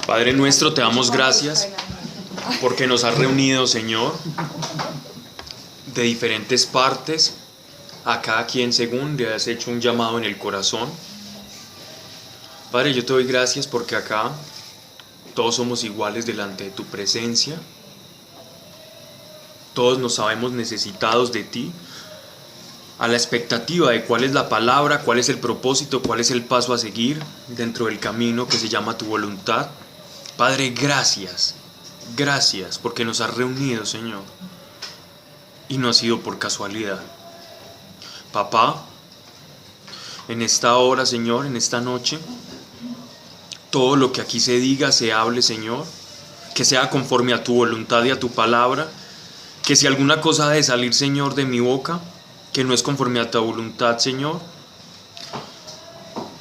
Padre nuestro, te damos gracias porque nos has reunido, Señor, de diferentes partes, a cada quien según le has hecho un llamado en el corazón. Padre, yo te doy gracias porque acá todos somos iguales delante de tu presencia. Todos nos sabemos necesitados de ti, a la expectativa de cuál es la palabra, cuál es el propósito, cuál es el paso a seguir dentro del camino que se llama tu voluntad. Padre, gracias porque nos has reunido, Señor, y no ha sido por casualidad. Papá, en esta hora, Señor, en esta noche, todo lo que aquí se diga, se hable, Señor, que sea conforme a tu voluntad y a tu palabra, que si alguna cosa ha de salir, Señor, de mi boca, que no es conforme a tu voluntad, Señor,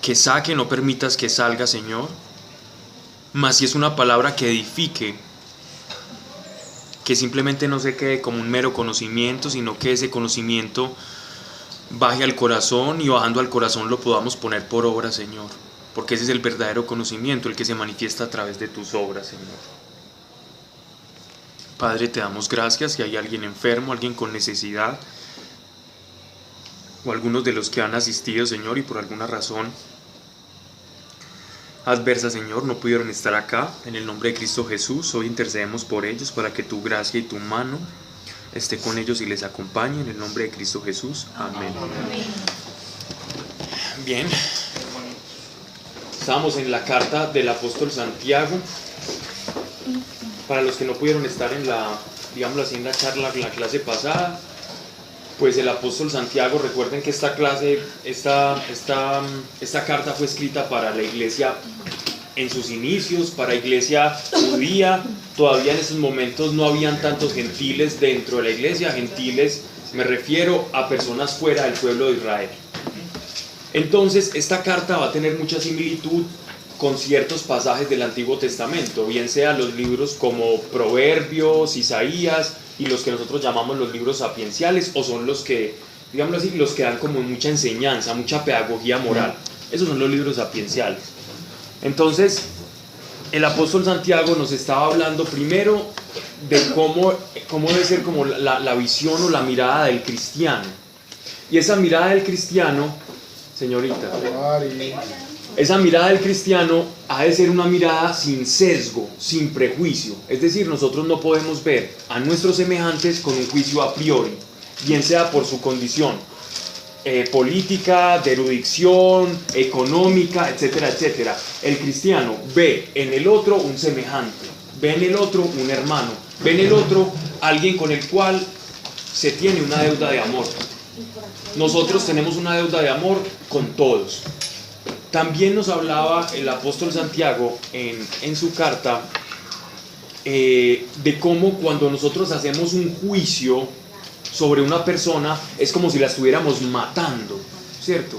que saque, no permitas que salga, Señor, mas si es una palabra que edifique, que simplemente no se quede como un mero conocimiento, sino que ese conocimiento baje al corazón y bajando al corazón lo podamos poner por obra, Señor, porque ese es el verdadero conocimiento, el que se manifiesta a través de tus obras, Señor. Padre, te damos gracias. Si hay alguien enfermo, alguien con necesidad, o algunos de los que han asistido, Señor, y por alguna razón adversa, Señor, no pudieron estar acá, en el nombre de Cristo Jesús, hoy intercedemos por ellos para que tu gracia y tu mano esté con ellos y les acompañe, en el nombre de Cristo Jesús. Amén. Bien, estamos en la carta del apóstol Santiago. Para los que no pudieron estar en la, digámoslo así, en la charla, la clase pasada, pues el apóstol Santiago, recuerden que esta carta fue escrita para la iglesia en sus inicios, para iglesia judía. Todavía en esos momentos no habían tantos gentiles dentro de la iglesia. Gentiles me refiero a personas fuera del pueblo de Israel. Entonces esta carta va a tener mucha similitud con ciertos pasajes del Antiguo Testamento, bien sea los libros como Proverbios, Isaías y los que nosotros llamamos los libros sapienciales, o son los que, digámoslo así, los que dan como mucha enseñanza, mucha pedagogía moral. Esos son los libros sapienciales. Entonces, el apóstol Santiago nos estaba hablando primero de cómo debe ser como la visión o la mirada del cristiano. Y esa mirada del cristiano, señorita, esa mirada del cristiano ha de ser una mirada sin sesgo, sin prejuicio. Es decir, nosotros no podemos ver a nuestros semejantes con un juicio a priori, bien sea por su condición política, de erudición, económica, etcétera, etcétera. El cristiano ve en el otro un semejante, ve en el otro un hermano, ve en el otro alguien con el cual se tiene una deuda de amor. Nosotros tenemos una deuda de amor con todos. También nos hablaba el apóstol Santiago en su carta de cómo cuando nosotros hacemos un juicio sobre una persona es como si la estuviéramos matando, ¿cierto?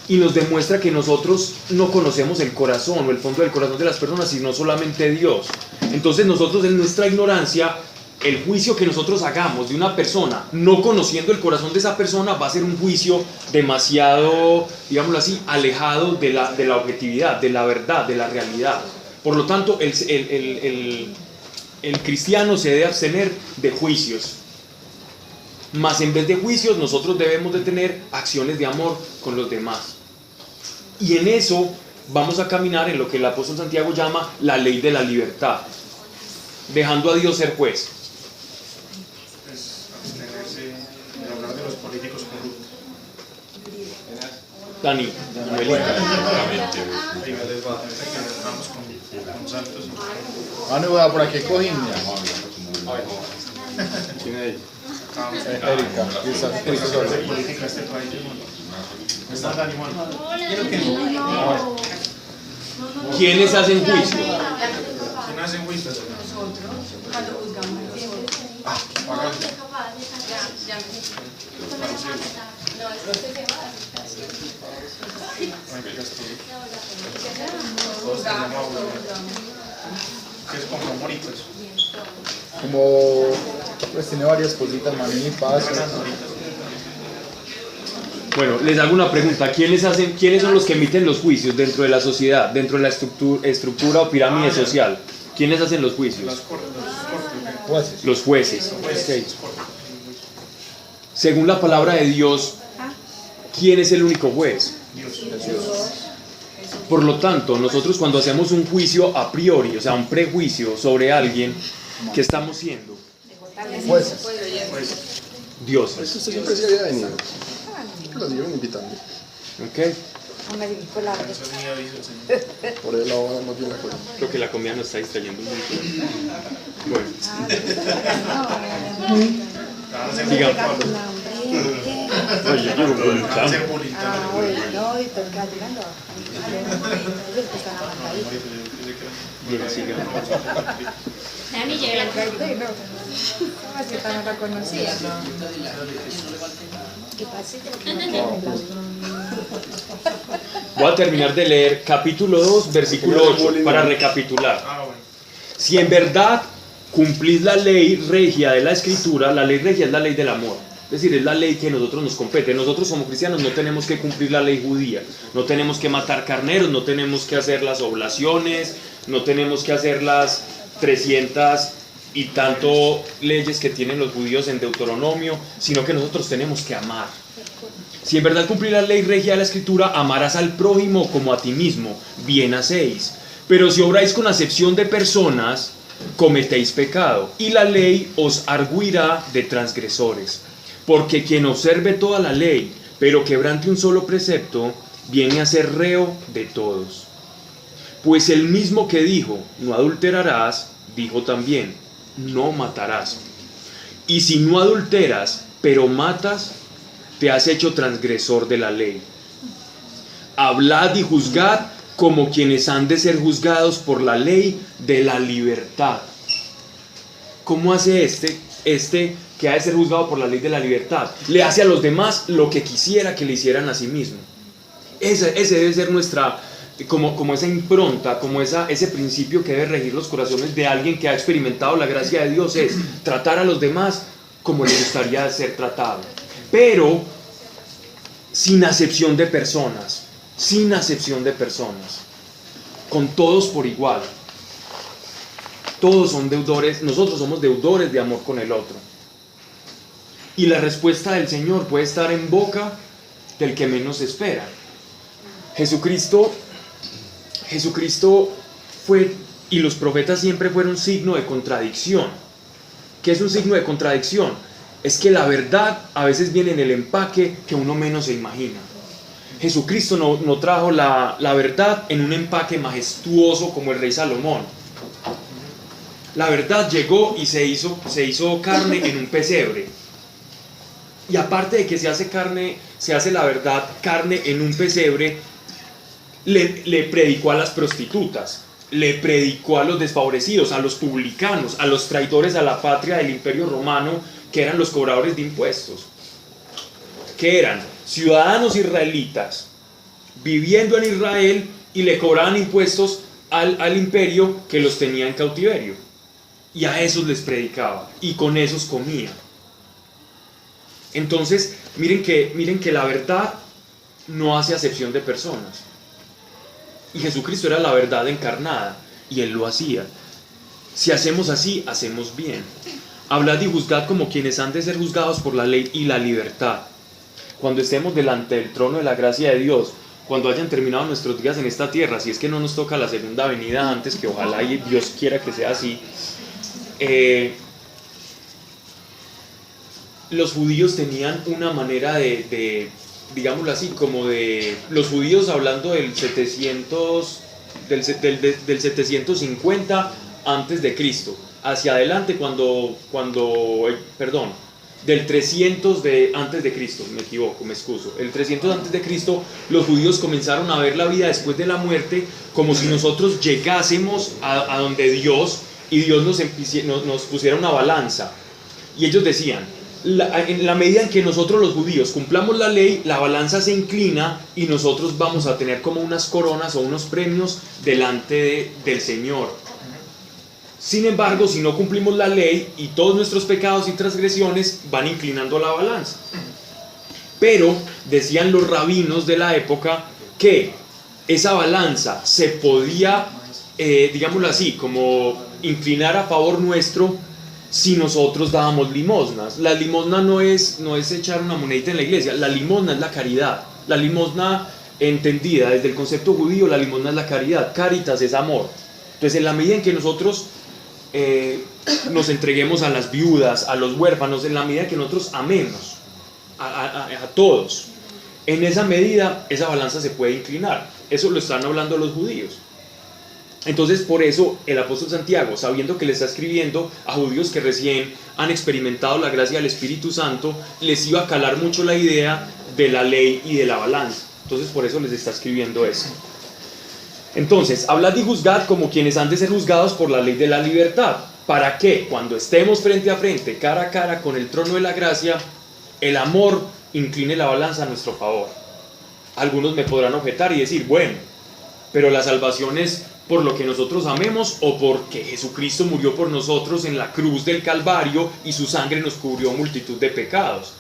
Y nos demuestra que nosotros no conocemos el corazón o el fondo del corazón de las personas, sino solamente Dios. Entonces nosotros en nuestra ignorancia, el juicio que nosotros hagamos de una persona, no conociendo el corazón de esa persona, va a ser un juicio demasiado, digámoslo así, alejado de la objetividad, de la verdad, de la realidad. Por lo tanto, el cristiano se debe abstener de juicios. Mas en vez de juicios, nosotros debemos de tener acciones de amor con los demás. Y en eso vamos a caminar en lo que el apóstol Santiago llama la ley de la libertad, dejando a Dios ser juez. Dani, no voy a por aquí cojín. ¿Quién es ella? Erika. ¿Quiénes hacen juicio? ¿Quién hace juicio? Nosotros, cuando juzgamos el tiempo. ¿Qué es como amoritos? Como, pues tiene varias cositas, maní, paz. Bueno, les hago una pregunta. ¿Quiénes son los que emiten los juicios dentro de la sociedad, dentro de la estructura o pirámide social? ¿Quiénes hacen los juicios? Las cortes. Jueces. Los jueces. Ok. Según la palabra de Dios, ¿quién es el único juez? Por lo tanto, nosotros cuando hacemos un juicio a priori, o sea, un prejuicio sobre alguien, ¿qué estamos siendo? Jueces. Dioses. Usted siempre se había venido. Que lo siguen invitando. ¿Ok? Por el lado más bien la cosa. Creo que la comida nos está distrayendo mucho. Bueno, digamos. Oye, yo llevo con el chamo. Bien, sigamos. Dani llega la No la conocía. Voy a terminar de leer capítulo 2, versículo 8, para recapitular. Si en verdad cumplís la ley regia de la Escritura, la ley regia es la ley del amor. Es decir, es la ley que a nosotros nos compete. Nosotros como cristianos no tenemos que cumplir la ley judía. No tenemos que matar carneros, no tenemos que hacer las oblaciones, no tenemos que hacer las 300 y tanto leyes que tienen los judíos en Deuteronomio, sino que nosotros tenemos que amar. Si en verdad cumplís la ley regia de la Escritura, amarás al prójimo como a ti mismo, bien hacéis. Pero si obráis con acepción de personas, cometéis pecado, y la ley os arguirá de transgresores. Porque quien observe toda la ley, pero quebrante un solo precepto, viene a ser reo de todos. Pues el mismo que dijo, no adulterarás, dijo también, no matarás. Y si no adulteras, pero matas, te has hecho transgresor de la ley. Hablad y juzgad como quienes han de ser juzgados por la ley de la libertad. ¿Cómo hace este que ha de ser juzgado por la ley de la libertad? Le hace a los demás lo que quisiera que le hicieran a sí mismo. Ese debe ser nuestra, como esa impronta, como ese principio que debe regir los corazones de alguien que ha experimentado la gracia de Dios, es tratar a los demás como le gustaría ser tratado. Pero sin acepción de personas, con todos por igual. Todos son deudores, nosotros somos deudores de amor con el otro. Y la respuesta del Señor puede estar en boca del que menos espera. Jesucristo fue, y los profetas siempre fueron signo de contradicción. ¿Qué es un signo de contradicción? Es que la verdad a veces viene en el empaque que uno menos se imagina. Jesucristo no trajo la verdad en un empaque majestuoso como el rey Salomón. La verdad llegó y se hizo carne en un pesebre. Y aparte de que se hace la verdad carne en un pesebre, le predicó a las prostitutas, le predicó a los desfavorecidos, a los publicanos, a los traidores a la patria del Imperio Romano, que eran los cobradores de impuestos, que eran ciudadanos israelitas viviendo en Israel y le cobraban impuestos al imperio que los tenía en cautiverio. Y a esos les predicaba y con esos comía. Entonces, miren que la verdad no hace acepción de personas. Y Jesucristo era la verdad encarnada y Él lo hacía. Si hacemos así, hacemos bien. Hablad y juzgad como quienes han de ser juzgados por la ley y la libertad. Cuando estemos delante del trono de la gracia de Dios, cuando hayan terminado nuestros días en esta tierra, si es que no nos toca la segunda venida antes, que ojalá y Dios quiera que sea así, los judíos tenían una manera de digámoslo así, como de los judíos hablando del 750 antes de Cristo hacia adelante, del 300 antes de Cristo, me equivoco, me excuso, el 300 antes de Cristo, los judíos comenzaron a ver la vida después de la muerte como si nosotros llegásemos a donde Dios y Dios nos pusiera una balanza, y ellos decían, en la medida en que nosotros los judíos cumplamos la ley, la balanza se inclina y nosotros vamos a tener como unas coronas o unos premios delante del Señor. Sin embargo, si no cumplimos la ley y todos nuestros pecados y transgresiones van inclinando la balanza. Pero decían los rabinos de la época que esa balanza se podía, digámoslo así, como inclinar a favor nuestro si nosotros dábamos limosnas. La limosna no es echar una monedita en la iglesia, la limosna es la caridad. La limosna, entendida desde el concepto judío, la limosna es la caridad. Caritas es amor. Entonces, en la medida en que nosotros nos entreguemos a las viudas, a los huérfanos, en la medida en que nosotros amemos a todos, en esa medida esa balanza se puede inclinar. Eso lo están hablando los judíos. Entonces, por eso el apóstol Santiago, sabiendo que le está escribiendo a judíos que recién han experimentado la gracia del Espíritu Santo, les iba a calar mucho la idea de la ley y de la balanza. Entonces, por eso les está escribiendo eso. Entonces, hablad y juzgad como quienes han de ser juzgados por la ley de la libertad, para que, cuando estemos frente a frente, cara a cara con el trono de la gracia, el amor incline la balanza a nuestro favor. Algunos me podrán objetar y decir, bueno, pero la salvación es por lo que nosotros amemos o porque Jesucristo murió por nosotros en la cruz del Calvario y su sangre nos cubrió multitud de pecados.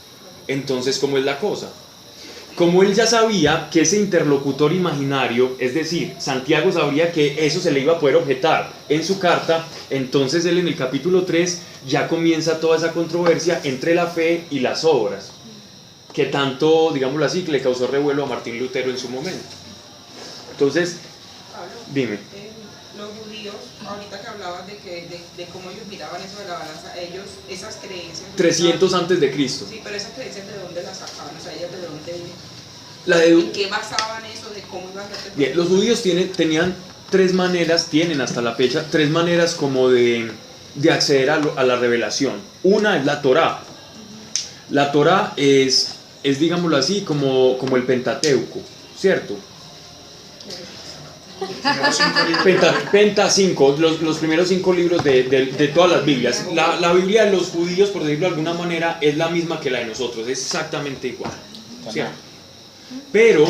Entonces, ¿cómo es la cosa? Como él ya sabía que ese interlocutor imaginario, es decir, Santiago sabría que eso se le iba a poder objetar en su carta, entonces él en el capítulo 3 ya comienza toda esa controversia entre la fe y las obras, que tanto, digámoslo así, que le causó revuelo a Martín Lutero en su momento. Entonces, Pablo, dime. Los judíos, ahorita que hablabas de cómo ellos miraban eso de la balanza, ellos, esas creencias... 300 antes de Cristo. Sí, pero esas creencias, ¿de dónde las sacaban? O sea, ellas de dónde... ¿En qué basaban eso? ¿De cómo iban a hacer? Bien, los judíos tenían tres maneras, tienen hasta la fecha, tres maneras como de acceder a la revelación. Una es la Torá. La Torá es digámoslo así, como el Pentateuco, ¿cierto? Penta 5, los primeros 5 libros de todas las Biblias. La Biblia de los judíos, por decirlo de alguna manera, es la misma que la de nosotros, es exactamente igual, ¿cierto? Pero,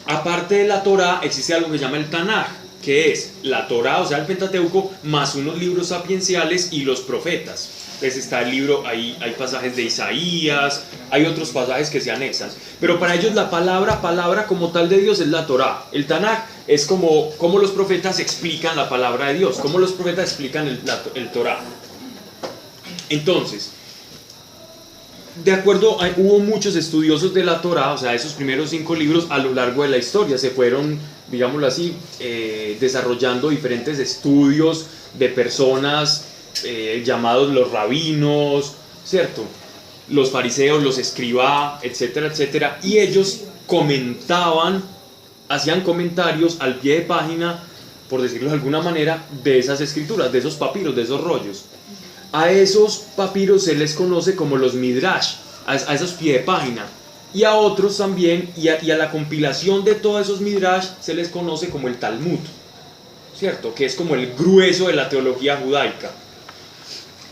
aparte de la Torá, existe algo que se llama el Tanaj, que es la Torá, o sea, el Pentateuco, más unos libros sapienciales y los profetas. Entonces está el libro, hay pasajes de Isaías, hay otros pasajes que se anexan. Pero para ellos la palabra como tal de Dios es la Torá. El Tanaj es como los profetas explican la palabra de Dios, como los profetas explican el Torá. Entonces, de acuerdo, hubo muchos estudiosos de la Torá, o sea, esos primeros 5 libros a lo largo de la historia se fueron, digámoslo así, desarrollando diferentes estudios de personas llamados los rabinos, ¿cierto? Los fariseos, los escribá, etcétera, etcétera, y ellos comentaban, hacían comentarios al pie de página, por decirlo de alguna manera, de esas escrituras, de esos papiros, de esos rollos. A esos papiros se les conoce como los midrash, a esos pie de página, y a otros también, y a la compilación de todos esos midrash se les conoce como el Talmud, ¿cierto? Que es como el grueso de la teología judaica.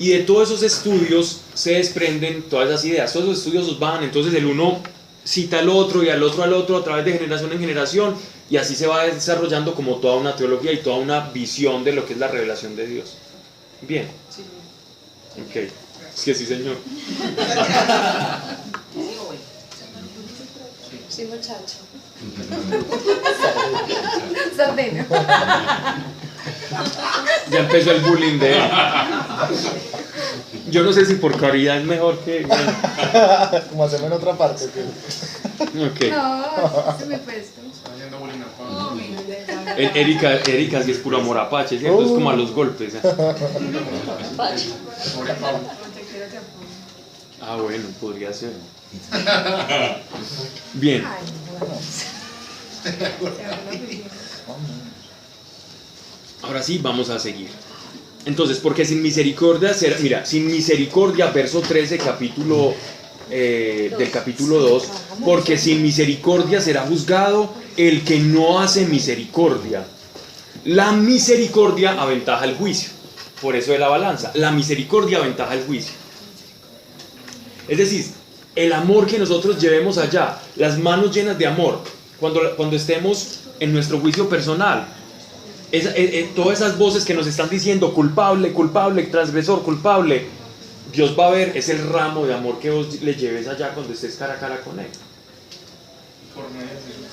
Y de todos esos estudios se desprenden todas esas ideas. Todos esos estudios os van, entonces el uno cita al otro y al otro a través de generación en generación, y así se va desarrollando como toda una teología y toda una visión de lo que es la revelación de Dios. Bien. Sí. Ok. Es que sí, señor. Sí, muchacho. Sardino. Ya empezó el bullying de él. Yo no sé si por caridad es mejor que... Como hacerlo en otra parte. Ok. No, se me prestó. Está haciendo bullying a Pablo. Erika sí es puro amor apache, ¿cierto? Es como a los golpes. Pobre Pablo. Ah, bueno, podría ser. Bien. Ay, Ahora sí, vamos a seguir. Entonces, porque sin misericordia será... Mira, sin misericordia, verso 13, capítulo... del capítulo 2, porque sin misericordia será juzgado el que no hace misericordia. La misericordia aventaja el juicio, por eso de la balanza. La misericordia aventaja el juicio. Es decir, el amor que nosotros llevemos allá, las manos llenas de amor, cuando estemos en nuestro juicio personal, todas esas voces que nos están diciendo culpable, culpable, transgresor, culpable, Dios va a ver, es el ramo de amor que vos le lleves allá cuando estés cara a cara con Él. Por medio de Jesús.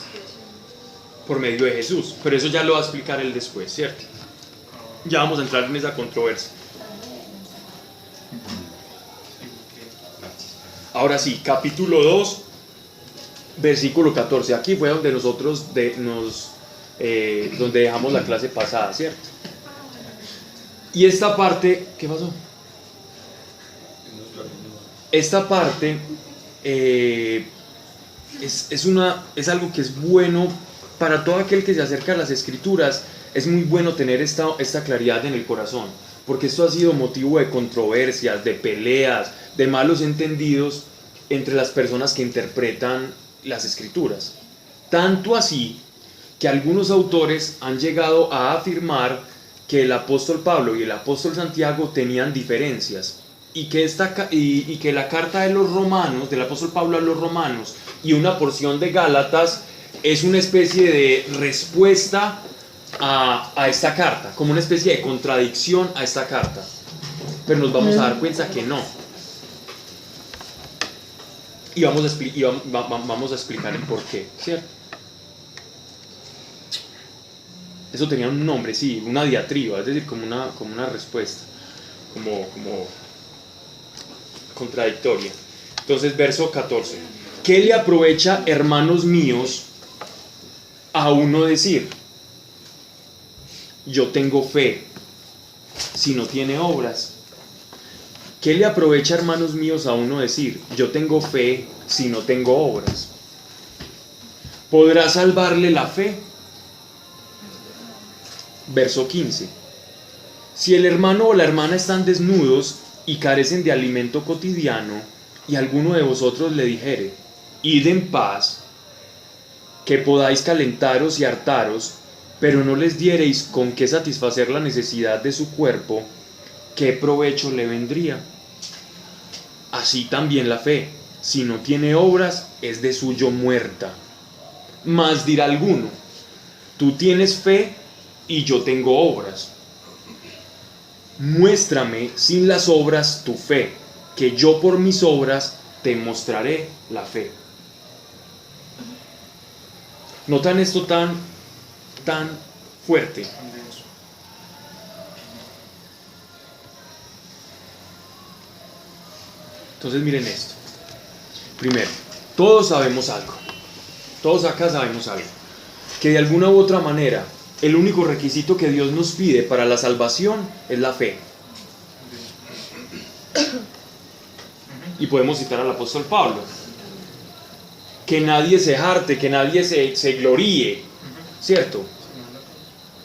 Por medio de Jesús. Pero eso ya lo va a explicar Él después, ¿cierto? Ya vamos a entrar en esa controversia. Ahora sí, capítulo 2, versículo 14. Aquí fue donde nosotros donde dejamos la clase pasada, ¿cierto? Y esta parte, ¿qué pasó? Esta parte es algo que es bueno para todo aquel que se acerca a las Escrituras. Es muy bueno tener esta claridad en el corazón, porque esto ha sido motivo de controversias, de peleas, de malos entendidos entre las personas que interpretan las Escrituras. Tanto así que algunos autores han llegado a afirmar que el apóstol Pablo y el apóstol Santiago tenían diferencias, y que la carta de los romanos, del apóstol Pablo a los romanos, y una porción de Gálatas es una especie de respuesta a esta carta, como una especie de contradicción a esta carta. Pero nos vamos a dar cuenta que no. Y vamos a explicar el porqué, ¿cierto? Eso tenía un nombre, sí, una diatriba, es decir, como una respuesta, como contradictoria. Entonces, verso 14. ¿Qué le aprovecha, hermanos míos, a uno decir: yo tengo fe, si no tiene obras? ¿Qué le aprovecha, hermanos míos, a uno decir: yo tengo fe, si no tengo obras? ¿Podrá salvarle la fe? Verso 15. Si el hermano o la hermana están desnudos y carecen de alimento cotidiano, y alguno de vosotros le dijere: id en paz, que podáis calentaros y hartaros, pero no les diereis con qué satisfacer la necesidad de su cuerpo, ¿qué provecho le vendría? Así también la fe, si no tiene obras, es de suyo muerta. Mas dirá alguno: tú tienes fe y yo tengo obras. Muéstrame sin las obras tu fe, que yo por mis obras te mostraré la fe. ¿Notan esto tan fuerte? Entonces miren esto. Primero, todos sabemos algo. Todos acá sabemos algo. Que de alguna u otra manera, el único requisito que Dios nos pide para la salvación es la fe. Y podemos citar al apóstol Pablo: que nadie se jarte, que nadie se gloríe, ¿cierto?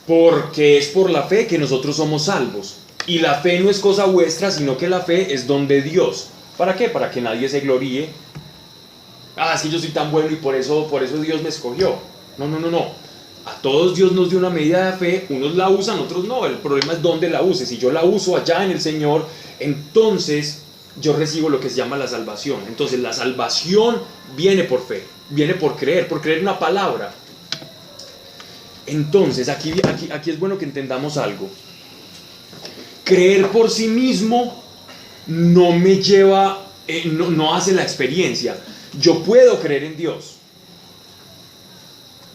Porque es por la fe que nosotros somos salvos. Y la fe no es cosa vuestra, sino que la fe es don de Dios. ¿Para qué? Para que nadie se gloríe. Es que yo soy tan bueno y por eso Dios me escogió. No. A todos Dios nos dio una medida de fe, unos la usan, otros no. El problema es dónde la uses. Si yo la uso allá en el Señor, entonces yo recibo lo que se llama la salvación. Entonces la salvación viene por fe, viene por creer una palabra. Entonces aquí es bueno que entendamos algo. Creer por sí mismo no me lleva, no hace la experiencia. Yo puedo creer en Dios,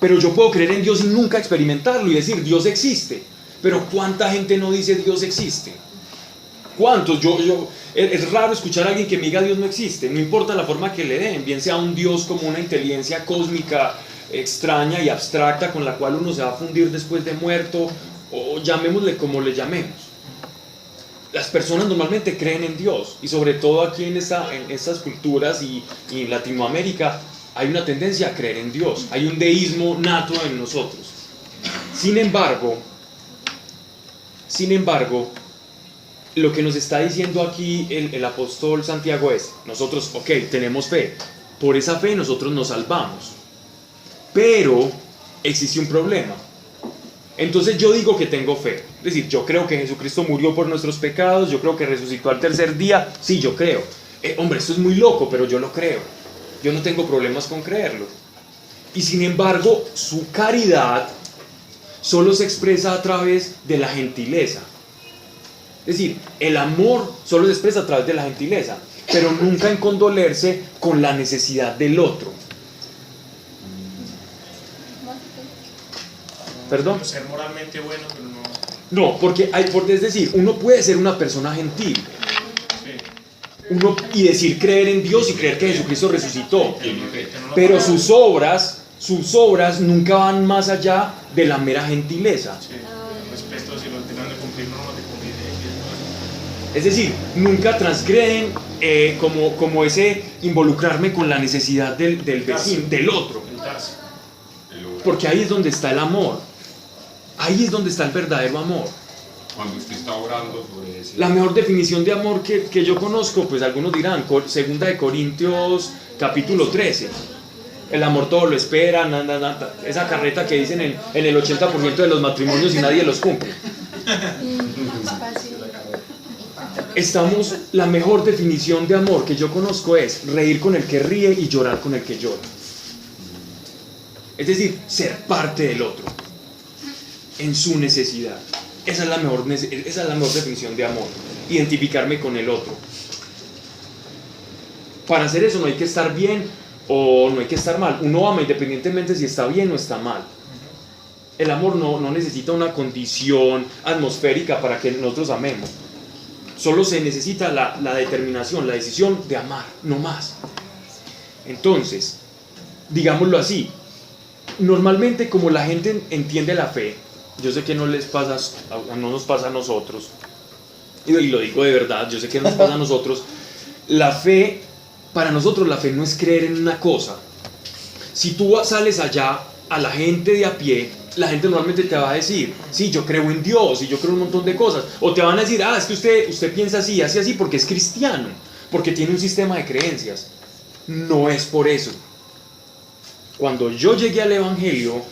pero yo puedo creer en Dios y nunca experimentarlo y decir: Dios existe. Pero ¿cuánta gente no dice Dios existe? ¿Cuántos? Es raro escuchar a alguien que me diga Dios no existe. No importa la forma que le den, bien sea un Dios como una inteligencia cósmica extraña y abstracta con la cual uno se va a fundir después de muerto, o llamémosle como le llamemos. Las personas normalmente creen en Dios, y sobre todo aquí en estas culturas y en Latinoamérica hay una tendencia a creer en Dios. Hay un deísmo nato en nosotros. Sin embargo, lo que nos está diciendo aquí el apóstol Santiago es: nosotros, tenemos fe, por esa fe nosotros nos salvamos, pero existe un problema. Entonces yo digo que tengo fe, es decir, yo creo que Jesucristo murió por nuestros pecados, yo creo que resucitó al tercer día, sí, yo creo. Esto es muy loco, pero yo lo creo. Yo no tengo problemas con creerlo. Y sin embargo, su caridad solo se expresa a través de la gentileza. Es decir, el amor solo se expresa a través de la gentileza, pero nunca en condolerse con la necesidad del otro. ¿Perdón? Ser moralmente bueno, pero no. No, porque es decir, uno puede ser una persona gentil y decir creer en Dios y creer que Jesucristo resucitó, pero sus obras nunca van más allá de la mera gentileza. Sí, respeto si lo tengan de cumplir normas de convivencia. Es decir, nunca transgreden como ese involucrarme con la necesidad del vecino, del otro, porque ahí es donde está el amor. Ahí es donde está el verdadero amor. Cuando usted está orando sobre ese... La mejor definición de amor que yo conozco, pues algunos dirán, 2 de Corintios capítulo 13. El amor todo lo espera, esa carreta que dicen en el 80% de los matrimonios y nadie los cumple. La mejor definición de amor que yo conozco es reír con el que ríe y llorar con el que llora. Es decir, ser parte del otro en su necesidad. Esa es la mejor definición de amor. Identificarme con el otro. Para hacer eso no hay que estar bien o no hay que estar mal. Uno ama independientemente si está bien o está mal. El amor no necesita una condición atmosférica para que nosotros amemos. Solo se necesita la determinación, la decisión de amar, no más. Entonces, digámoslo así, normalmente como la gente entiende la fe, yo sé que no nos pasa a nosotros, y lo digo de verdad, yo sé que no nos pasa a nosotros. Para nosotros la fe no es creer en una cosa. Si tú sales allá a la gente de a pie, la gente normalmente te va a decir, sí, yo creo en Dios y yo creo en un montón de cosas, o te van a decir, es que usted piensa así, hace así porque es cristiano, porque tiene un sistema de creencias. No es por eso. Cuando yo llegué al Evangelio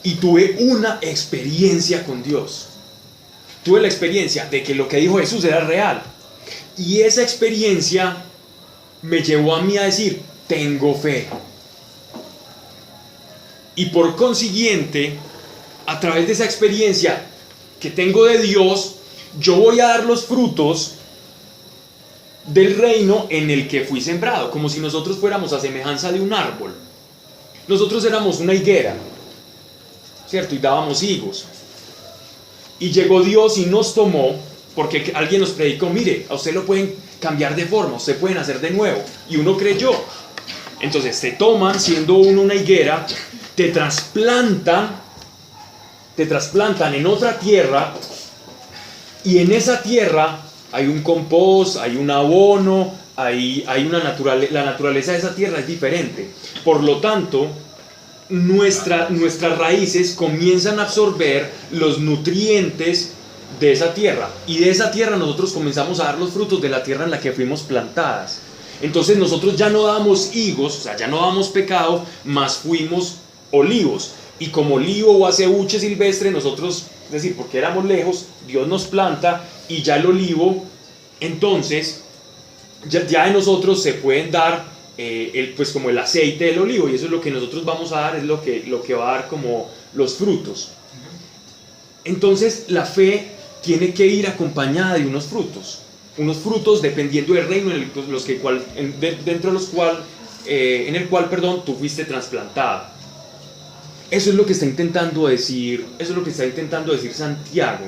y tuve una experiencia con Dios. Tuve la experiencia de que lo que dijo Jesús era real. Y esa experiencia me llevó a mí a decir, tengo fe. Y por consiguiente, a través de esa experiencia que tengo de Dios, yo voy a dar los frutos del reino en el que fui sembrado, como si nosotros fuéramos a semejanza de un árbol. Nosotros éramos una higuera, ¿cierto? Y dábamos higos. Y llegó Dios y nos tomó, porque alguien nos predicó, mire, a usted lo pueden cambiar de forma, usted pueden hacer de nuevo. Y uno creyó. Entonces te toman, siendo uno una higuera, te trasplantan en otra tierra, y en esa tierra hay un compost, hay un abono, hay una la naturaleza de esa tierra es diferente. Por lo tanto, nuestras raíces comienzan a absorber los nutrientes de esa tierra, y de esa tierra nosotros comenzamos a dar los frutos de la tierra en la que fuimos plantadas. Entonces nosotros ya no damos higos, o sea, ya no damos pecado, más fuimos olivos. Y como olivo o aceuche silvestre, nosotros, es decir, porque éramos lejos, Dios nos planta, y ya el olivo, entonces, ya de nosotros se pueden dar pues como el aceite del olivo, y eso es lo que nosotros vamos a dar, es lo que va a dar como los frutos. Entonces la fe tiene que ir acompañada de unos frutos dependiendo del reino en el cual tú fuiste trasplantado. Eso es lo que está intentando decir Santiago,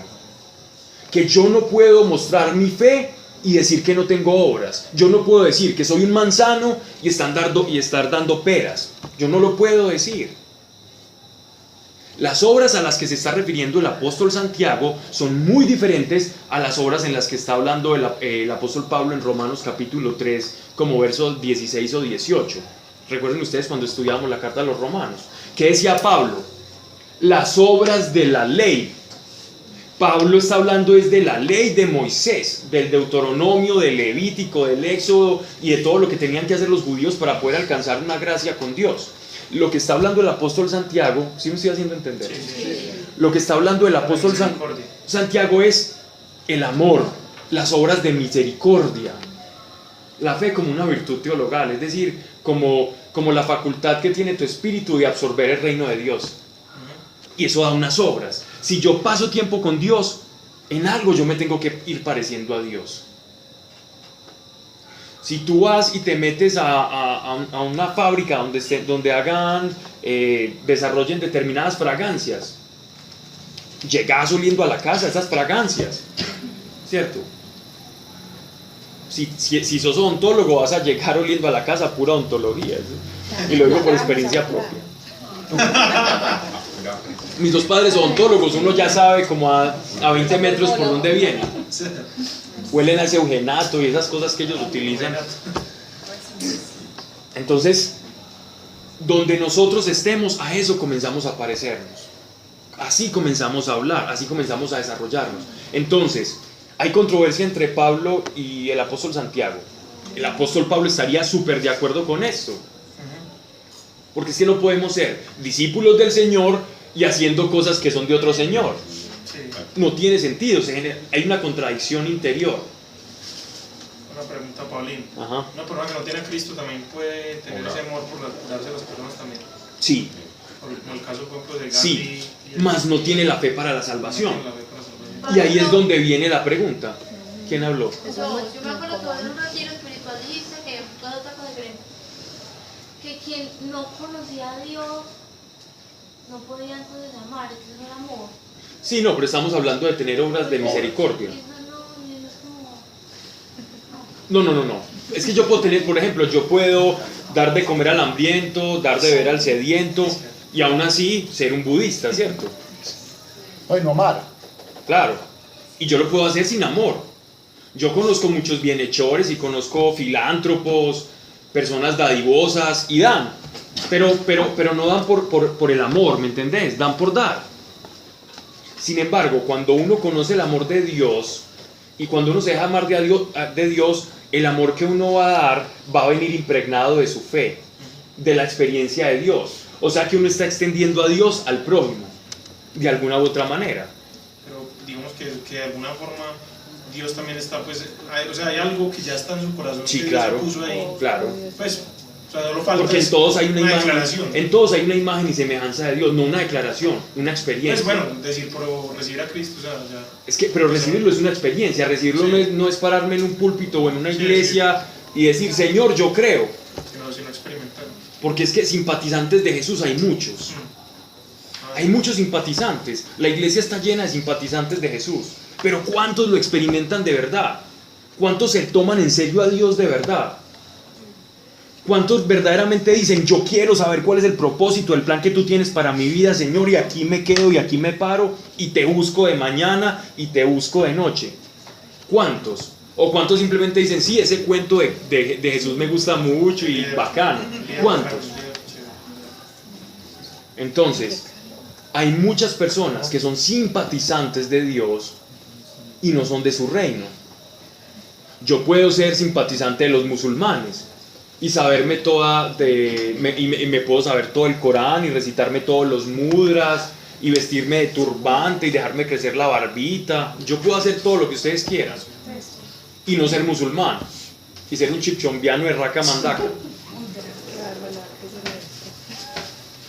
que yo no puedo mostrar mi fe y decir que no tengo obras. Yo no puedo decir que soy un manzano y estar dando peras. Yo no lo puedo decir. Las obras a las que se está refiriendo el apóstol Santiago son muy diferentes a las obras en las que está hablando el apóstol Pablo en Romanos capítulo 3, como versos 16 o 18. Recuerden ustedes cuando estudiamos la carta a los romanos. ¿Qué decía Pablo? Las obras de la ley. Pablo está hablando desde la ley de Moisés, del Deuteronomio, del Levítico, del Éxodo y de todo lo que tenían que hacer los judíos para poder alcanzar una gracia con Dios. Lo que está hablando el apóstol Santiago, ¿sí me estoy haciendo entender? Sí. Lo que está hablando el apóstol Santiago es el amor, las obras de misericordia, la fe como una virtud teologal, es decir, como la facultad que tiene tu espíritu de absorber el reino de Dios. Y eso da unas obras. Si yo paso tiempo con Dios, En algo yo me tengo que ir pareciendo a Dios. Si tú vas y te metes a una fábrica donde hagan, desarrollen determinadas fragancias, llegas oliendo a la casa esas fragancias, ¿cierto? Si sos odontólogo vas a llegar oliendo a la casa pura odontología, ¿sí? Y lo digo por experiencia propia. Mis dos padres odontólogos, uno ya sabe como a 20 metros por dónde viene. Huelen a ese eugenato y esas cosas que ellos utilizan. Entonces, donde nosotros estemos, a eso comenzamos a parecernos. Así comenzamos a hablar, así comenzamos a desarrollarnos. Entonces, hay controversia entre Pablo y el apóstol Santiago. El apóstol Pablo estaría súper de acuerdo con esto. Porque es que no podemos ser discípulos del Señor y haciendo cosas que son de otro Señor. No tiene sentido, hay una contradicción interior. Una pregunta, Paulín. Ajá. Una persona que no tiene a Cristo también puede tener ese amor por darse a las personas también. Sí, Como el caso, por ejemplo, de Gandhi. sí, mas no tiene la fe para la salvación. No tiene la fe para la salvación. Y ahí es donde viene la pregunta. ¿Quién habló? Yo me acuerdo que en un retiro espiritual dijiste que fue otra cosa diferente. Que quien no conocía a Dios no podía entonces amar, eso es el amor. Sí, no, pero estamos hablando de tener obras de misericordia. Eso no es como... No. Es que yo puedo tener, por ejemplo, yo puedo dar de comer al hambriento, dar de beber al sediento y aún así ser un budista, ¿cierto? Ay, no amar. Claro. Y yo lo puedo hacer sin amor. Yo conozco muchos bienhechores y conozco filántropos, personas dadivosas y dan. Pero no dan por el amor, ¿me entendés? Dan por dar. Sin embargo, cuando uno conoce el amor de Dios y cuando uno se deja amar de Dios, el amor que uno va a dar va a venir impregnado de su fe, de la experiencia de Dios. O sea que uno está extendiendo a Dios al prójimo, de alguna u otra manera. Pero digamos que de alguna forma Dios también está, pues, o sea, hay algo que ya está en su corazón. Sí, que claro, Dios puso ahí. claro. Pues, o sea, solo falta Porque en todos hay una imagen, declaración. en todos hay una imagen y semejanza de Dios, no una declaración, una experiencia. Pues bueno, decir, pero recibir a Cristo, o sea, ya. Es que, pero recibirlo es una experiencia, recibirlo Sí. no es pararme en un púlpito o en una Sí, iglesia y decir, Señor, yo creo. Sino experimentar. Porque es que simpatizantes de Jesús hay muchos. Hay muchos simpatizantes. La iglesia está llena de simpatizantes de Jesús. Pero ¿cuántos lo experimentan de verdad? ¿Cuántos se toman en serio a Dios de verdad? ¿Cuántos verdaderamente dicen, yo quiero saber cuál es el propósito, el plan que tú tienes para mi vida, Señor, y aquí me quedo y aquí me paro y te busco de mañana y te busco de noche? ¿Cuántos? ¿O cuántos simplemente dicen, sí, ese cuento de Jesús me gusta mucho y bacano? ¿Cuántos? Entonces, hay muchas personas que son simpatizantes de Dios y no son de su reino. Yo puedo ser simpatizante de los musulmanes y saberme me puedo saber todo el Corán y recitarme todos los mudras y vestirme de turbante y dejarme crecer la barbita. Yo puedo hacer todo lo que ustedes quieran y no ser musulmán y ser un chipchombiano de raca mandaca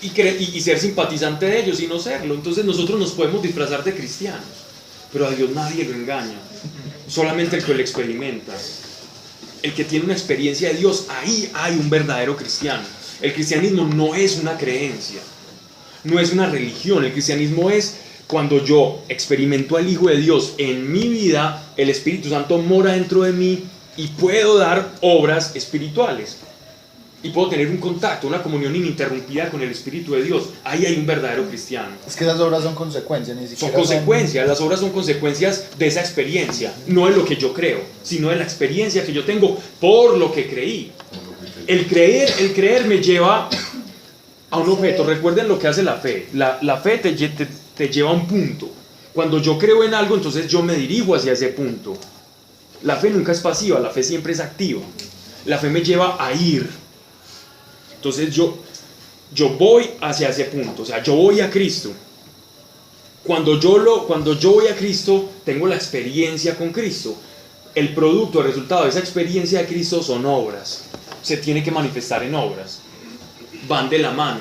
y ser simpatizante de ellos y no serlo. Entonces nosotros nos podemos disfrazar de cristianos, pero a Dios nadie lo engaña, solamente el que lo experimenta. El que tiene una experiencia de Dios, ahí hay un verdadero cristiano. El cristianismo no es una creencia, no es una religión. El cristianismo es cuando yo experimento al Hijo de Dios en mi vida, el Espíritu Santo mora dentro de mí y puedo dar obras espirituales. Y puedo tener un contacto, una comunión ininterrumpida con el Espíritu de Dios. Ahí hay un verdadero cristiano. Es que esas obras son consecuencias, ni Son siquiera consecuencias, las obras son consecuencias de esa experiencia, no de lo que yo creo, sino de la experiencia que yo tengo por lo que creí. El creer me lleva a un objeto. Recuerden lo que hace la fe. La fe te lleva a un punto. Cuando yo creo en algo, entonces yo me dirijo hacia ese punto. La fe nunca es pasiva, la fe siempre es activa. La fe me lleva a ir. Entonces yo voy hacia ese punto, o sea, yo voy a Cristo. Cuando yo voy a Cristo, tengo la experiencia con Cristo. El producto, el resultado de esa experiencia de Cristo son obras. Se tiene que manifestar en obras. Van de la mano.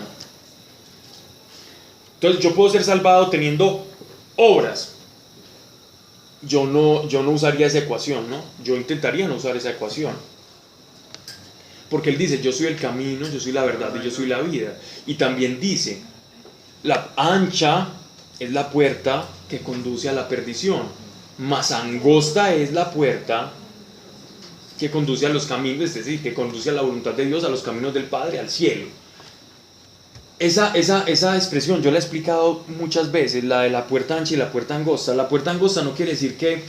Entonces yo puedo ser salvado teniendo obras. yo no usaría esa ecuación, ¿no? Yo intentaría no usar esa ecuación. Porque él dice, yo soy el camino, yo soy la verdad y yo soy la vida. Y también dice, la ancha es la puerta que conduce a la perdición, más angosta es la puerta que conduce a los caminos, es decir, que conduce a la voluntad de Dios, a los caminos del Padre, al cielo. Esa expresión yo la he explicado muchas veces, la de la puerta ancha y la puerta angosta. La puerta angosta no quiere decir que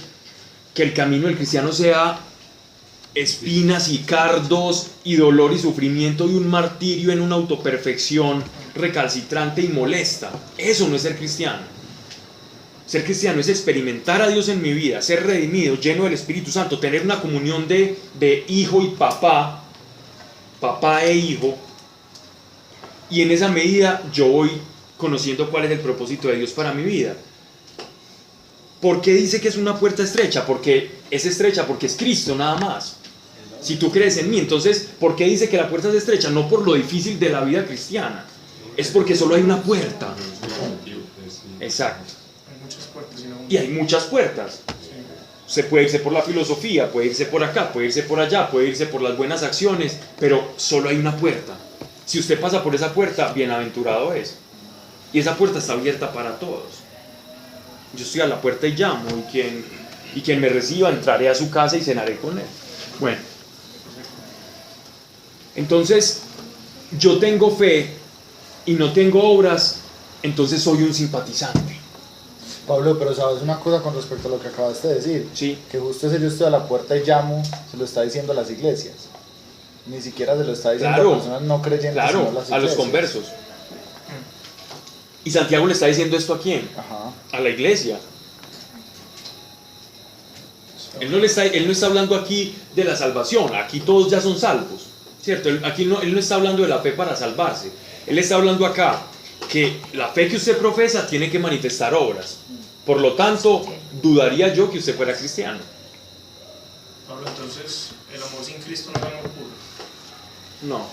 el camino del cristiano sea espinas y cardos y dolor y sufrimiento y un martirio en una autoperfección recalcitrante y molesta. Eso no es ser cristiano. Ser cristiano es experimentar a Dios en mi vida, ser redimido, lleno del Espíritu Santo, tener una comunión de hijo y papá e hijo, y en esa medida yo voy conociendo cuál es el propósito de Dios para mi vida. ¿Por qué dice que es una puerta estrecha? Porque es estrecha, porque es Cristo nada más. Si tú crees en mí, entonces, ¿por qué dice que la puerta es estrecha? No por lo difícil de la vida cristiana, es porque solo hay una puerta. Exacto. Y hay muchas puertas. Se puede irse por la filosofía, puede irse por acá, puede irse por allá, puede irse por las buenas acciones, pero solo hay una puerta. Si usted pasa por esa puerta, bienaventurado es. Y esa puerta está abierta para todos. Yo estoy a la puerta y llamo, y quien me reciba, entraré a su casa y cenaré con él. Bueno, entonces, yo tengo fe y no tengo obras, entonces soy un simpatizante. Pablo, pero sabes una cosa con respecto a lo que acabaste de decir, Sí. que justo ese yo estoy a la puerta y llamo, se lo está diciendo a las iglesias, ni siquiera se lo está diciendo Claro. a personas no creyentes, Claro, sino a las a los iglesias. conversos. ¿Y Santiago le está diciendo esto a quién? Ajá. A la iglesia. Él no está hablando aquí de la salvación, aquí todos ya son salvos, ¿cierto? Él no está hablando de la fe para salvarse, él está hablando acá que la fe que usted profesa tiene que manifestar obras. Por lo tanto, dudaría yo que usted fuera cristiano. Pablo, entonces, el amor sin Cristo no es amor puro. No.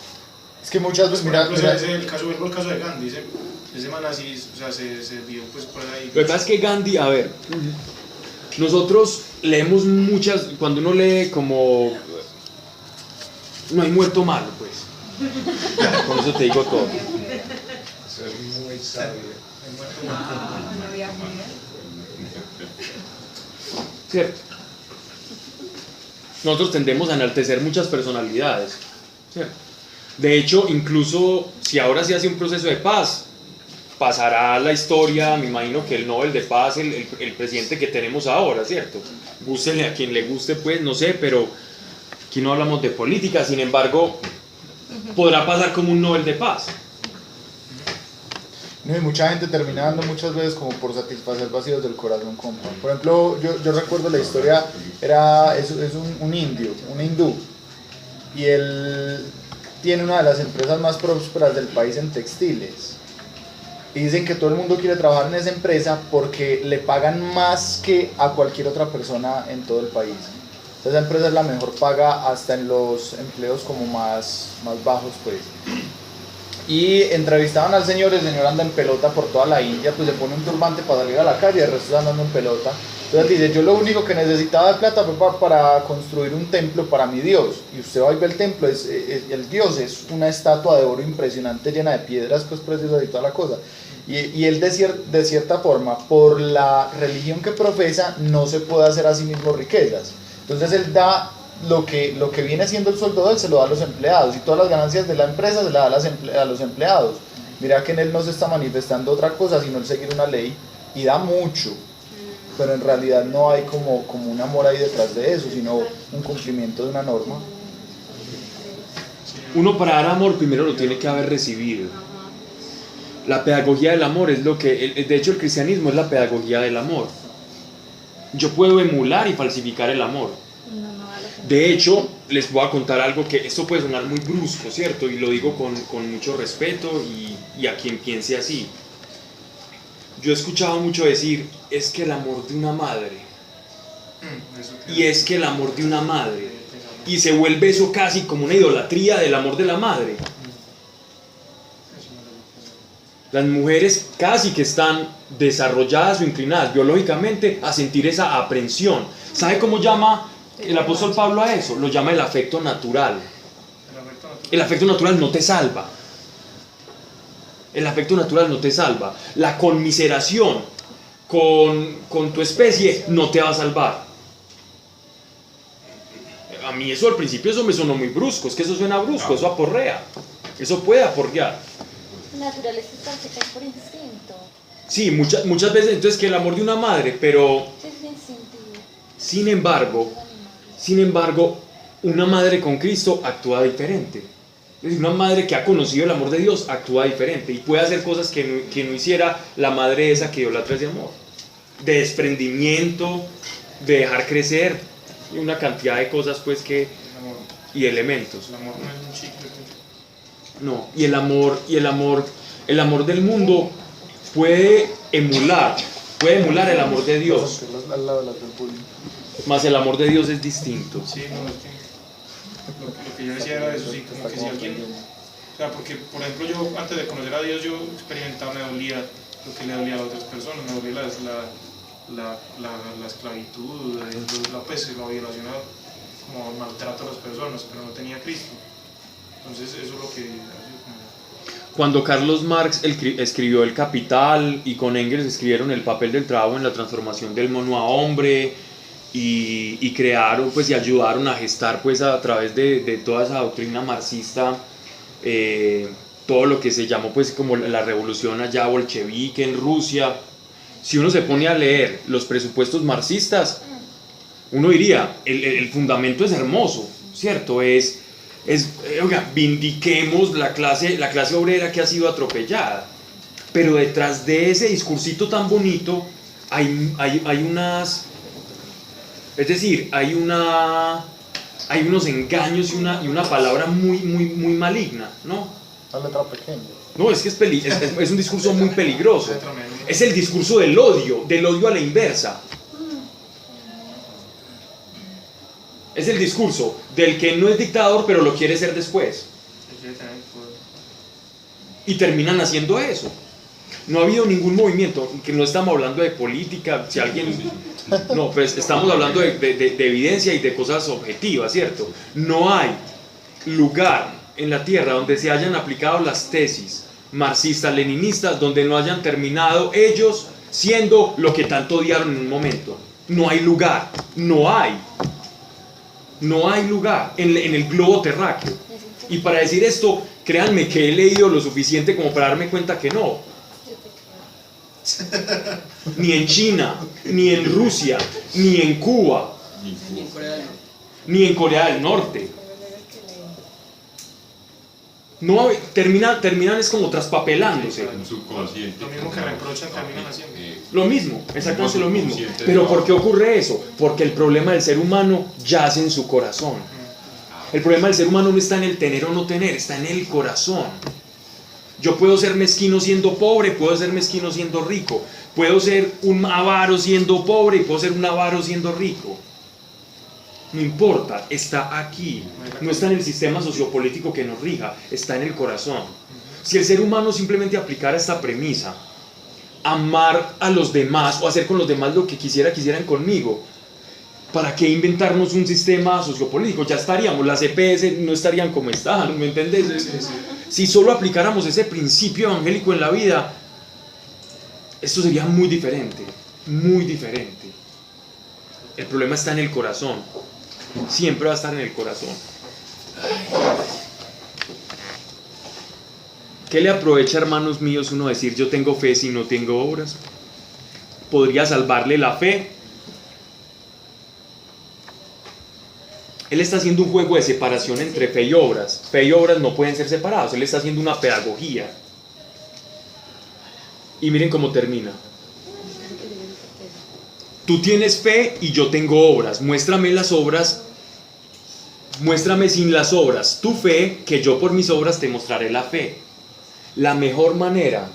Es que muchas veces, Por mira, ejemplo, mira, el caso de Gandhi, ese man así, o sea, se vio pues por ahí. Lo que pasa es que Gandhi, a ver, nosotros leemos muchas, cuando uno lee como, no hay muerto malo, pues. Ya, con eso te digo todo. Ser muy sabio. ¿Cierto? Nosotros tendemos a enaltecer muchas personalidades, ¿cierto? De hecho, incluso si ahora se hace un proceso de paz, pasará a la historia, me imagino que el Nobel de Paz, el presidente que tenemos ahora, ¿cierto? Gústele a quien le guste, pues, no sé, pero aquí no hablamos de política, sin embargo, podrá pasar como un Nobel de Paz. no, y mucha gente termina dando muchas veces como por satisfacer vacíos del corazón, compa. Por ejemplo, yo recuerdo la historia, es un indio, un hindú, y él tiene una de las empresas más prósperas del país en textiles. Y dicen que todo el mundo quiere trabajar en esa empresa porque le pagan más que a cualquier otra persona en todo el país. Esa empresa es la mejor paga hasta en los empleos como más bajos, pues. Y entrevistaban al señor, el señor anda en pelota por toda la India, pues se pone un turbante para salir a la calle, el resto está andando en pelota. Entonces dice, yo lo único que necesitaba de plata fue para construir un templo para mi Dios. Y usted va y ve el templo, el Dios es una estatua de oro impresionante llena de piedras, pues preciosas y toda la cosa. Y él de cierta forma, por la religión que profesa, no se puede hacer a sí mismo riquezas. Entonces él da lo que viene siendo el sueldo de él, se lo da a los empleados, y todas las ganancias de la empresa se las da a los empleados. Mira que en él no se está manifestando otra cosa, sino el seguir una ley, y da mucho, pero en realidad no hay como un amor ahí detrás de eso, sino un cumplimiento de una norma. Uno para dar amor primero lo tiene que haber recibido. La pedagogía del amor es lo que, de hecho el cristianismo es la pedagogía del amor. Yo puedo emular y falsificar el amor. De hecho, les voy a contar algo que esto puede sonar muy brusco, ¿cierto? Y lo digo con mucho respeto y a quien piense así. Yo he escuchado mucho decir, es que el amor de una madre, y es que el amor de una madre, y se vuelve eso casi como una idolatría del amor de la madre. Las mujeres casi que están desarrolladas o inclinadas biológicamente a sentir esa aprensión. ¿Sabe cómo llama el apóstol Pablo a eso? Lo llama el afecto natural. El afecto natural no te salva. El afecto natural no te salva. La conmiseración con tu especie no te va a salvar. A mí eso al principio eso me sonó muy brusco. Es que eso suena brusco, eso aporrea. Eso puede aporrear. Naturaleza es por instinto. Sí, muchas veces entonces que el amor de una madre, pero Sí, es instintivo. sin embargo, una madre con Cristo actúa diferente. Es decir, una madre que ha conocido el amor de Dios actúa diferente y puede hacer cosas que no hiciera la madre esa que idolatra ese amor. De desprendimiento, de dejar crecer, y una cantidad de cosas pues que... y elementos. El amor no es un chicle. No, y el amor del mundo puede emular el amor de Dios, Al lado de las del bullying. mas el amor de Dios es distinto. Sí, no, es que lo que yo decía era eso, sí, como que si alguien, o sea, porque por ejemplo yo antes de conocer a Dios yo experimentaba, me dolía lo que le dolía a otras personas, me dolía la esclavitud, pues, la violación, como maltrato a las personas, pero no tenía Cristo. Entonces eso es lo que hace como... Cuando Carlos Marx escribió El Capital y con Engels escribieron El papel del trabajo en la transformación del mono a hombre y crearon pues y ayudaron a gestar pues a través de toda esa doctrina marxista todo lo que se llamó pues como la revolución allá bolchevique en Rusia. Si uno se pone a leer los presupuestos marxistas, uno diría, el fundamento es hermoso, ¿cierto? Oiga, vindiquemos la clase obrera que ha sido atropellada, pero detrás de ese discursito tan bonito hay unas, es decir, hay unos engaños y una palabra muy maligna, ¿no? Una letra pequeña. No, es que es un discurso muy peligroso. Es el discurso del odio a la inversa. Es el discurso del que no es dictador pero lo quiere ser después. Y terminan haciendo eso. No ha habido ningún movimiento, que no estamos hablando de política, si alguien... No, pues estamos hablando de evidencia y de cosas objetivas, ¿cierto? No hay lugar en la tierra donde se hayan aplicado las tesis marxistas, leninistas, donde no hayan terminado ellos siendo lo que tanto odiaron en un momento. No hay lugar, no hay lugar en el globo terráqueo. Y para decir esto, créanme que he leído lo suficiente como para darme cuenta que no. Ni en China, ni en Rusia, ni en Cuba, ni en Corea del Norte. No, terminan es como traspapelándose. Lo mismo que reprochan terminan haciendo. Lo mismo, exactamente lo mismo. Pero ¿por qué ocurre eso? Porque el problema del ser humano yace en su corazón. El problema del ser humano no está en el tener o no tener, está en el corazón. Yo puedo ser mezquino siendo pobre, puedo ser mezquino siendo rico. Puedo ser un avaro siendo pobre y puedo ser un avaro siendo rico. No importa, está aquí. No está en el sistema sociopolítico que nos rija, está en el corazón. Si el ser humano simplemente aplicara esta premisa, amar a los demás o hacer con los demás lo que quisieran conmigo, ¿para qué inventarnos un sistema sociopolítico? Ya estaríamos, las EPS no estarían como están, ¿me entendés? Si solo aplicáramos ese principio evangélico en la vida, esto sería muy diferente, muy diferente. El problema está en el corazón, siempre va a estar en el corazón. ¿Qué le aprovecha, hermanos míos, uno decir yo tengo fe si no tengo obras? ¿Podría salvarle la fe? Él está haciendo un juego de separación entre fe y obras. Fe y obras no pueden ser separados. Él está haciendo una pedagogía. Y miren cómo termina. Tú tienes fe y yo tengo obras. Muéstrame las obras. Muéstrame sin las obras tu fe, que yo por mis obras te mostraré la fe. La mejor manera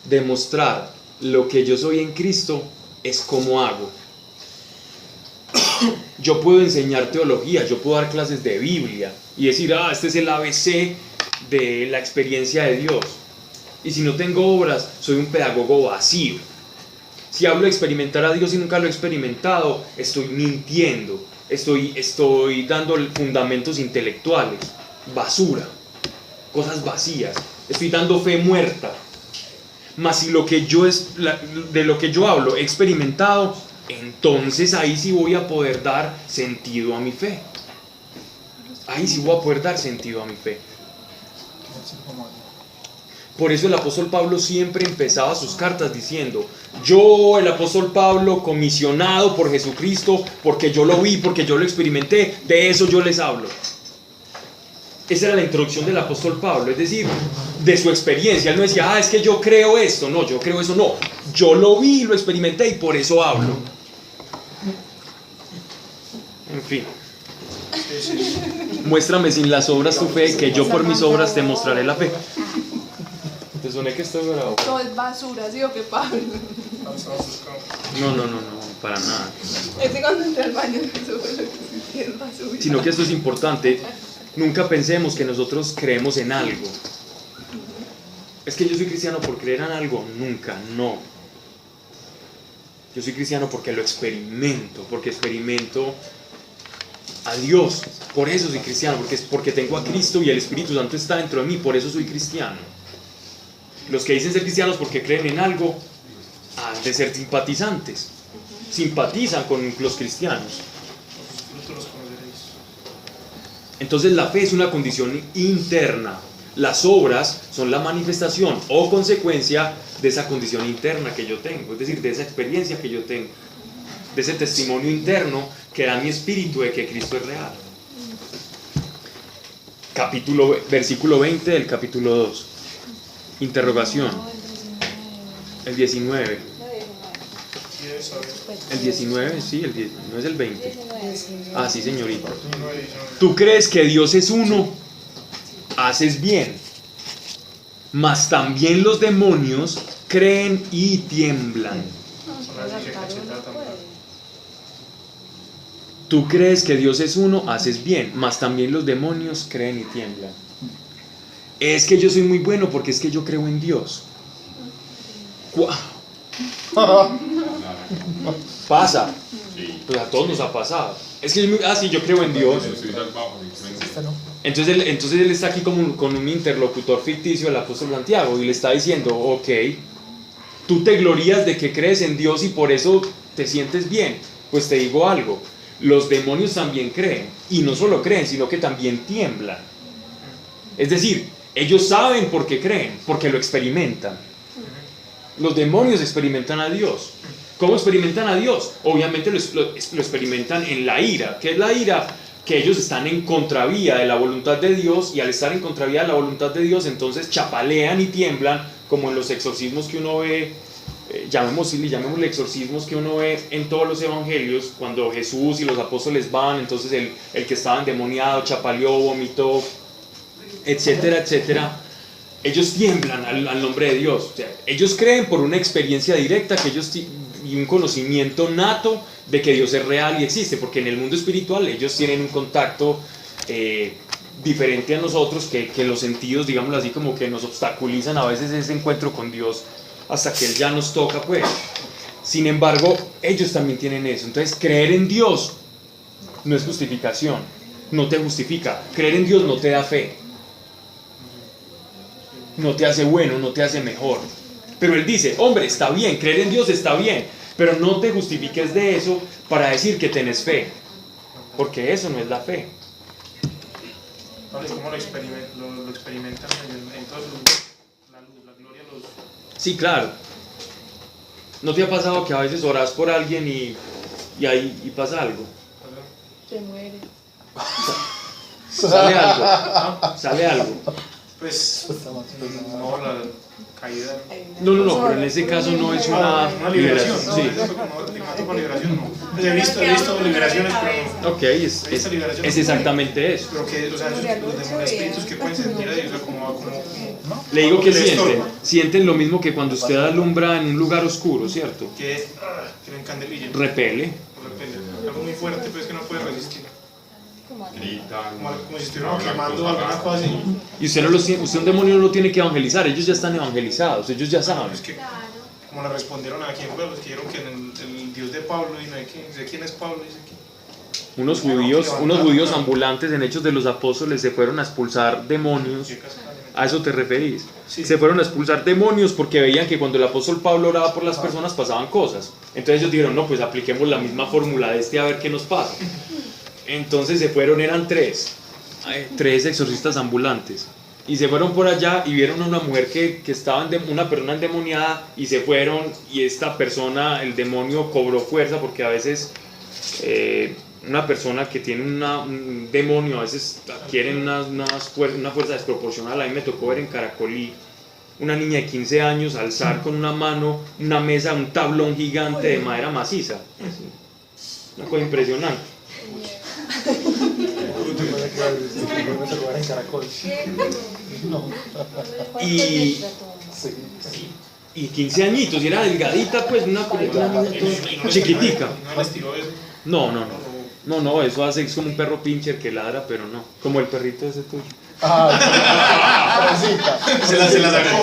de mostrar lo que yo soy en Cristo es cómo hago. Yo puedo enseñar teología, yo puedo dar clases de Biblia y decir, este es el ABC de la experiencia de Dios. Y si no tengo obras, soy un pedagogo vacío. Si hablo de experimentar a Dios y nunca lo he experimentado, estoy mintiendo, estoy dando fundamentos intelectuales, basura, cosas vacías, estoy dando fe muerta. Mas si de lo que yo hablo he experimentado, entonces ahí sí voy a poder dar sentido a mi fe. Ahí sí voy a poder dar sentido a mi fe. Por eso el apóstol Pablo siempre empezaba sus cartas diciendo: yo, el apóstol Pablo, comisionado por Jesucristo, porque yo lo vi, porque yo lo experimenté, de eso yo les hablo. Esa era la introducción del apóstol Pablo, es decir, de su experiencia. Él no decía: es que yo creo esto, no, yo creo eso, no. Yo lo vi, lo experimenté y por eso hablo. En fin. Muéstrame sin las obras tu fe, que yo por mis obras te mostraré la fe. ¿Te soné que estoy bravo? Todo es basura, ¿sí o qué, Pablo? No, para nada. Es que cuando entra al baño, eso fue lo que sí es basura. Sino que esto es importante. Nunca pensemos que nosotros creemos en algo. Es que yo soy cristiano por creer en algo. Nunca, no. Yo soy cristiano porque lo experimento, porque experimento a Dios. Por eso soy cristiano, porque tengo a Cristo y el Espíritu Santo está dentro de mí. Por eso soy cristiano. Los que dicen ser cristianos porque creen en algo han de ser simpatizantes. Simpatizan con los cristianos. Entonces la fe es una condición interna. Las obras son la manifestación o consecuencia de esa condición interna que yo tengo, es decir, de esa experiencia que yo tengo, de ese testimonio interno que da mi espíritu de que Cristo es real. Versículo 20 del capítulo 2. Interrogación. El 19. El 19, sí, no es el 20. Ah, sí, señorita. ¿Tú crees que Dios es uno? Haces bien. Mas también los demonios creen y tiemblan. Tú crees que Dios es uno, haces bien. Mas también los demonios creen y tiemblan. Es que yo soy muy bueno porque es que yo creo en Dios. Pasa. Pues a todos nos ha pasado. Es que sí, yo creo en Dios. Entonces él está aquí con un interlocutor ficticio, el apóstol Santiago, y le está diciendo: ok, tú te glorías de que crees en Dios y por eso te sientes bien. Pues te digo algo, los demonios también creen, y no solo creen, sino que también tiemblan. Es decir, ellos saben por qué creen, porque lo experimentan. Los demonios experimentan a Dios. ¿Cómo experimentan a Dios? Obviamente lo experimentan en la ira. ¿Qué es la ira? Que ellos están en contravía de la voluntad de Dios, y al estar en contravía de la voluntad de Dios, entonces chapalean y tiemblan, como en los exorcismos que uno ve, llamémosle exorcismos que uno ve en todos los evangelios, cuando Jesús y los apóstoles van, entonces el que estaba endemoniado chapaleó, vomitó, etcétera, etcétera. Ellos tiemblan al nombre de Dios. O sea, ellos creen por una experiencia directa y un conocimiento nato de que Dios es real y existe, porque en el mundo espiritual ellos tienen un contacto diferente a nosotros, que los sentidos, digámoslo así, como que nos obstaculizan a veces ese encuentro con Dios hasta que Él ya nos toca, pues. Sin embargo, ellos también tienen eso. Entonces, creer en Dios no es justificación, no te justifica. Creer en Dios no te da fe, no te hace bueno, no te hace mejor. Pero Él dice: hombre, está bien, creer en Dios está bien, pero no te justifiques de eso para decir que tenés fe, porque eso no es la fe. ¿Cómo lo experimentan en todos los lugares? La luz, la gloria los... Sí, claro. ¿No te ha pasado que a veces orás por alguien y ahí pasa algo? Se muere. Sale algo. Pues, no, la caída. No, pero en ese caso no es una liberación. liberación. Sí. No, liberación no. Pues he visto liberaciones, pero no. Ok, es exactamente eso. Pero que, o sea, los espíritus que pueden sentir a Dios, o sea, como ¿no? Le digo que sienten lo mismo que cuando usted alumbra en un lugar oscuro, ¿cierto? Que lo encandelilla. Repele. Algo muy fuerte, pero es que no puede resistir. Gritan. como si estuvieran quemando alguna cosa así. Y usted un demonio no lo tiene que evangelizar, ellos ya están evangelizados, ellos ya saben. Es que, Claro. como le respondieron a quién fue, los que dijeron que el Dios de Pablo, y no sé quién es Pablo, dice que. Unos judíos ambulantes en Hechos de los Apóstoles se fueron a expulsar demonios. ¿A eso te referís? Sí. Se fueron a expulsar demonios porque veían que cuando el apóstol Pablo oraba por las personas pasaban cosas. Entonces ellos dijeron, no, pues apliquemos la misma fórmula de a ver qué nos pasa. Entonces se fueron, eran tres exorcistas ambulantes. Y se fueron por allá y vieron a una mujer que estaba, una persona endemoniada, y se fueron, y esta persona, el demonio cobró fuerza, porque a veces una persona que tiene un demonio a veces adquiere una fuerza desproporcional. A mí me tocó ver en Caracolí una niña de 15 años alzar con una mano una mesa, un tablón gigante de madera maciza. Una cosa impresionante. Y 15 añitos, y era delgadita, pues, una niña chiquitica. ¿No les tiró eso? No, eso hace, es como un perro pincher que ladra, pero no. Como el perrito ese tuyo. Se la sacó.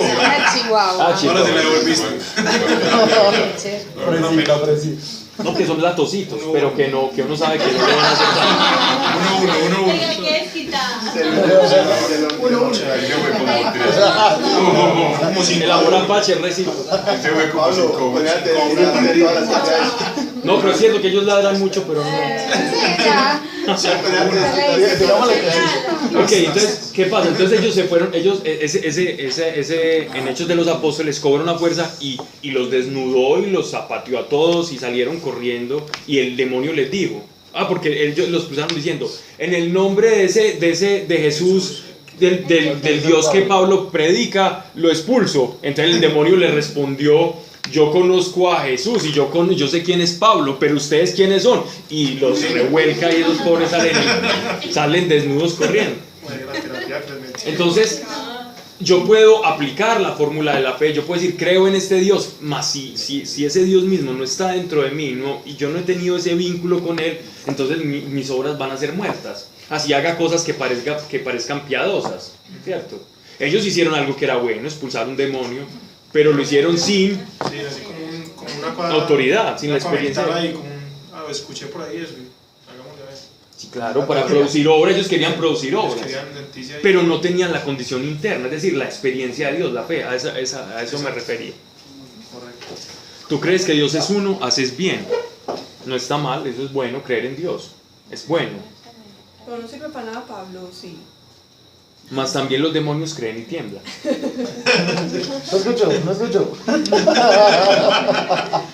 Chihuahua. Ahora se la devolviste. Fresita. No, que son latositos, pero que uno sabe que no le van a hacer daño. Uno. Oiga, ¿qué es quitar? Como cinco. El amor apache es recíproco. Ese fue como 5 No, pero es cierto que ellos ladran mucho, pero no. Ok, entonces, ¿qué pasa? Entonces ellos se fueron, en Hechos de los Apóstoles cobró una fuerza y los desnudó y los zapateó a todos y salieron corriendo, y el demonio les dijo, porque ellos los cruzaron diciendo, en el nombre de Jesús, del Dios que Pablo predica, lo expulso. Entonces el demonio le respondió, yo conozco a Jesús y yo sé quién es Pablo, pero ustedes quiénes son, y los revuelca y esos pobres salen desnudos corriendo. Entonces yo puedo aplicar la fórmula de la fe, yo puedo decir creo en este Dios, mas si ese Dios mismo no está dentro de mí, y yo no he tenido ese vínculo con él, entonces mis obras van a ser muertas, así haga cosas que parezcan piadosas, ¿cierto? Ellos hicieron algo que era bueno, expulsar un demonio, pero lo hicieron sin así como una cosa, autoridad, sin la experiencia. Ahí, escuché por ahí eso, hagámosle a ver. Sí, claro, para producir obras, ellos querían producir obras, pero no tenían la condición interna, es decir, la experiencia de Dios, la fe, a eso me refería. Correcto. Tú crees que Dios es uno, haces bien, no está mal, eso es bueno, creer en Dios, es bueno. Pero no sirve para nada, Pablo, sí. Mas también los demonios creen y tiemblan. No escucho.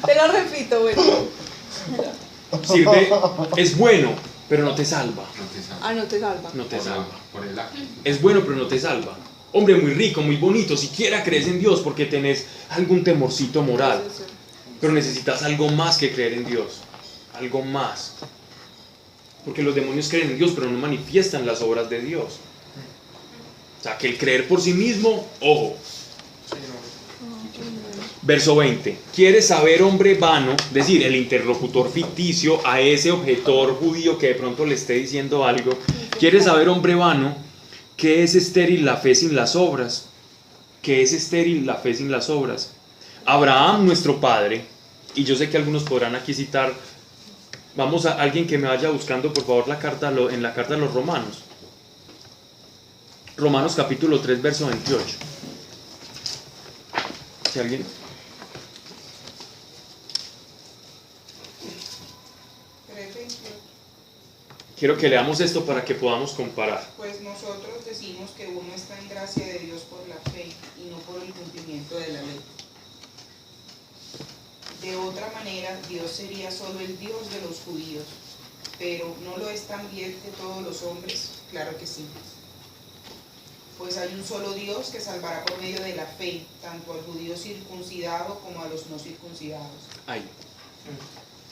Te lo repito, bueno. Sirve, es bueno, pero no te salva. No te salva. No te salva. Por el acto. Es bueno, pero no te salva. Hombre, muy rico, muy bonito, siquiera crees en Dios porque tenés algún temorcito moral. Pero necesitas algo más que creer en Dios. Algo más. Porque los demonios creen en Dios, pero no manifiestan las obras de Dios. O sea, que el creer por sí mismo, ojo. Verso 20. ¿Quieres saber, hombre vano? Es decir, el interlocutor ficticio a ese objetor judío que de pronto le esté diciendo algo. ¿Quieres saber, hombre vano, qué es estéril la fe sin las obras? ¿Qué es estéril la fe sin las obras? Abraham, nuestro padre, y yo sé que algunos podrán aquí citar, vamos a alguien que me vaya buscando por favor en la carta de los Romanos. Romanos capítulo 3, verso 28. Si alguien... Quiero que leamos esto para que podamos comparar. Pues nosotros decimos que uno está en gracia de Dios por la fe y no por el cumplimiento de la ley. De otra manera, Dios sería solo el Dios de los judíos, pero ¿no lo es también de todos los hombres? Claro que sí. Pues hay un solo Dios que salvará por medio de la fe, tanto al judío circuncidado como a los no circuncidados. Ahí.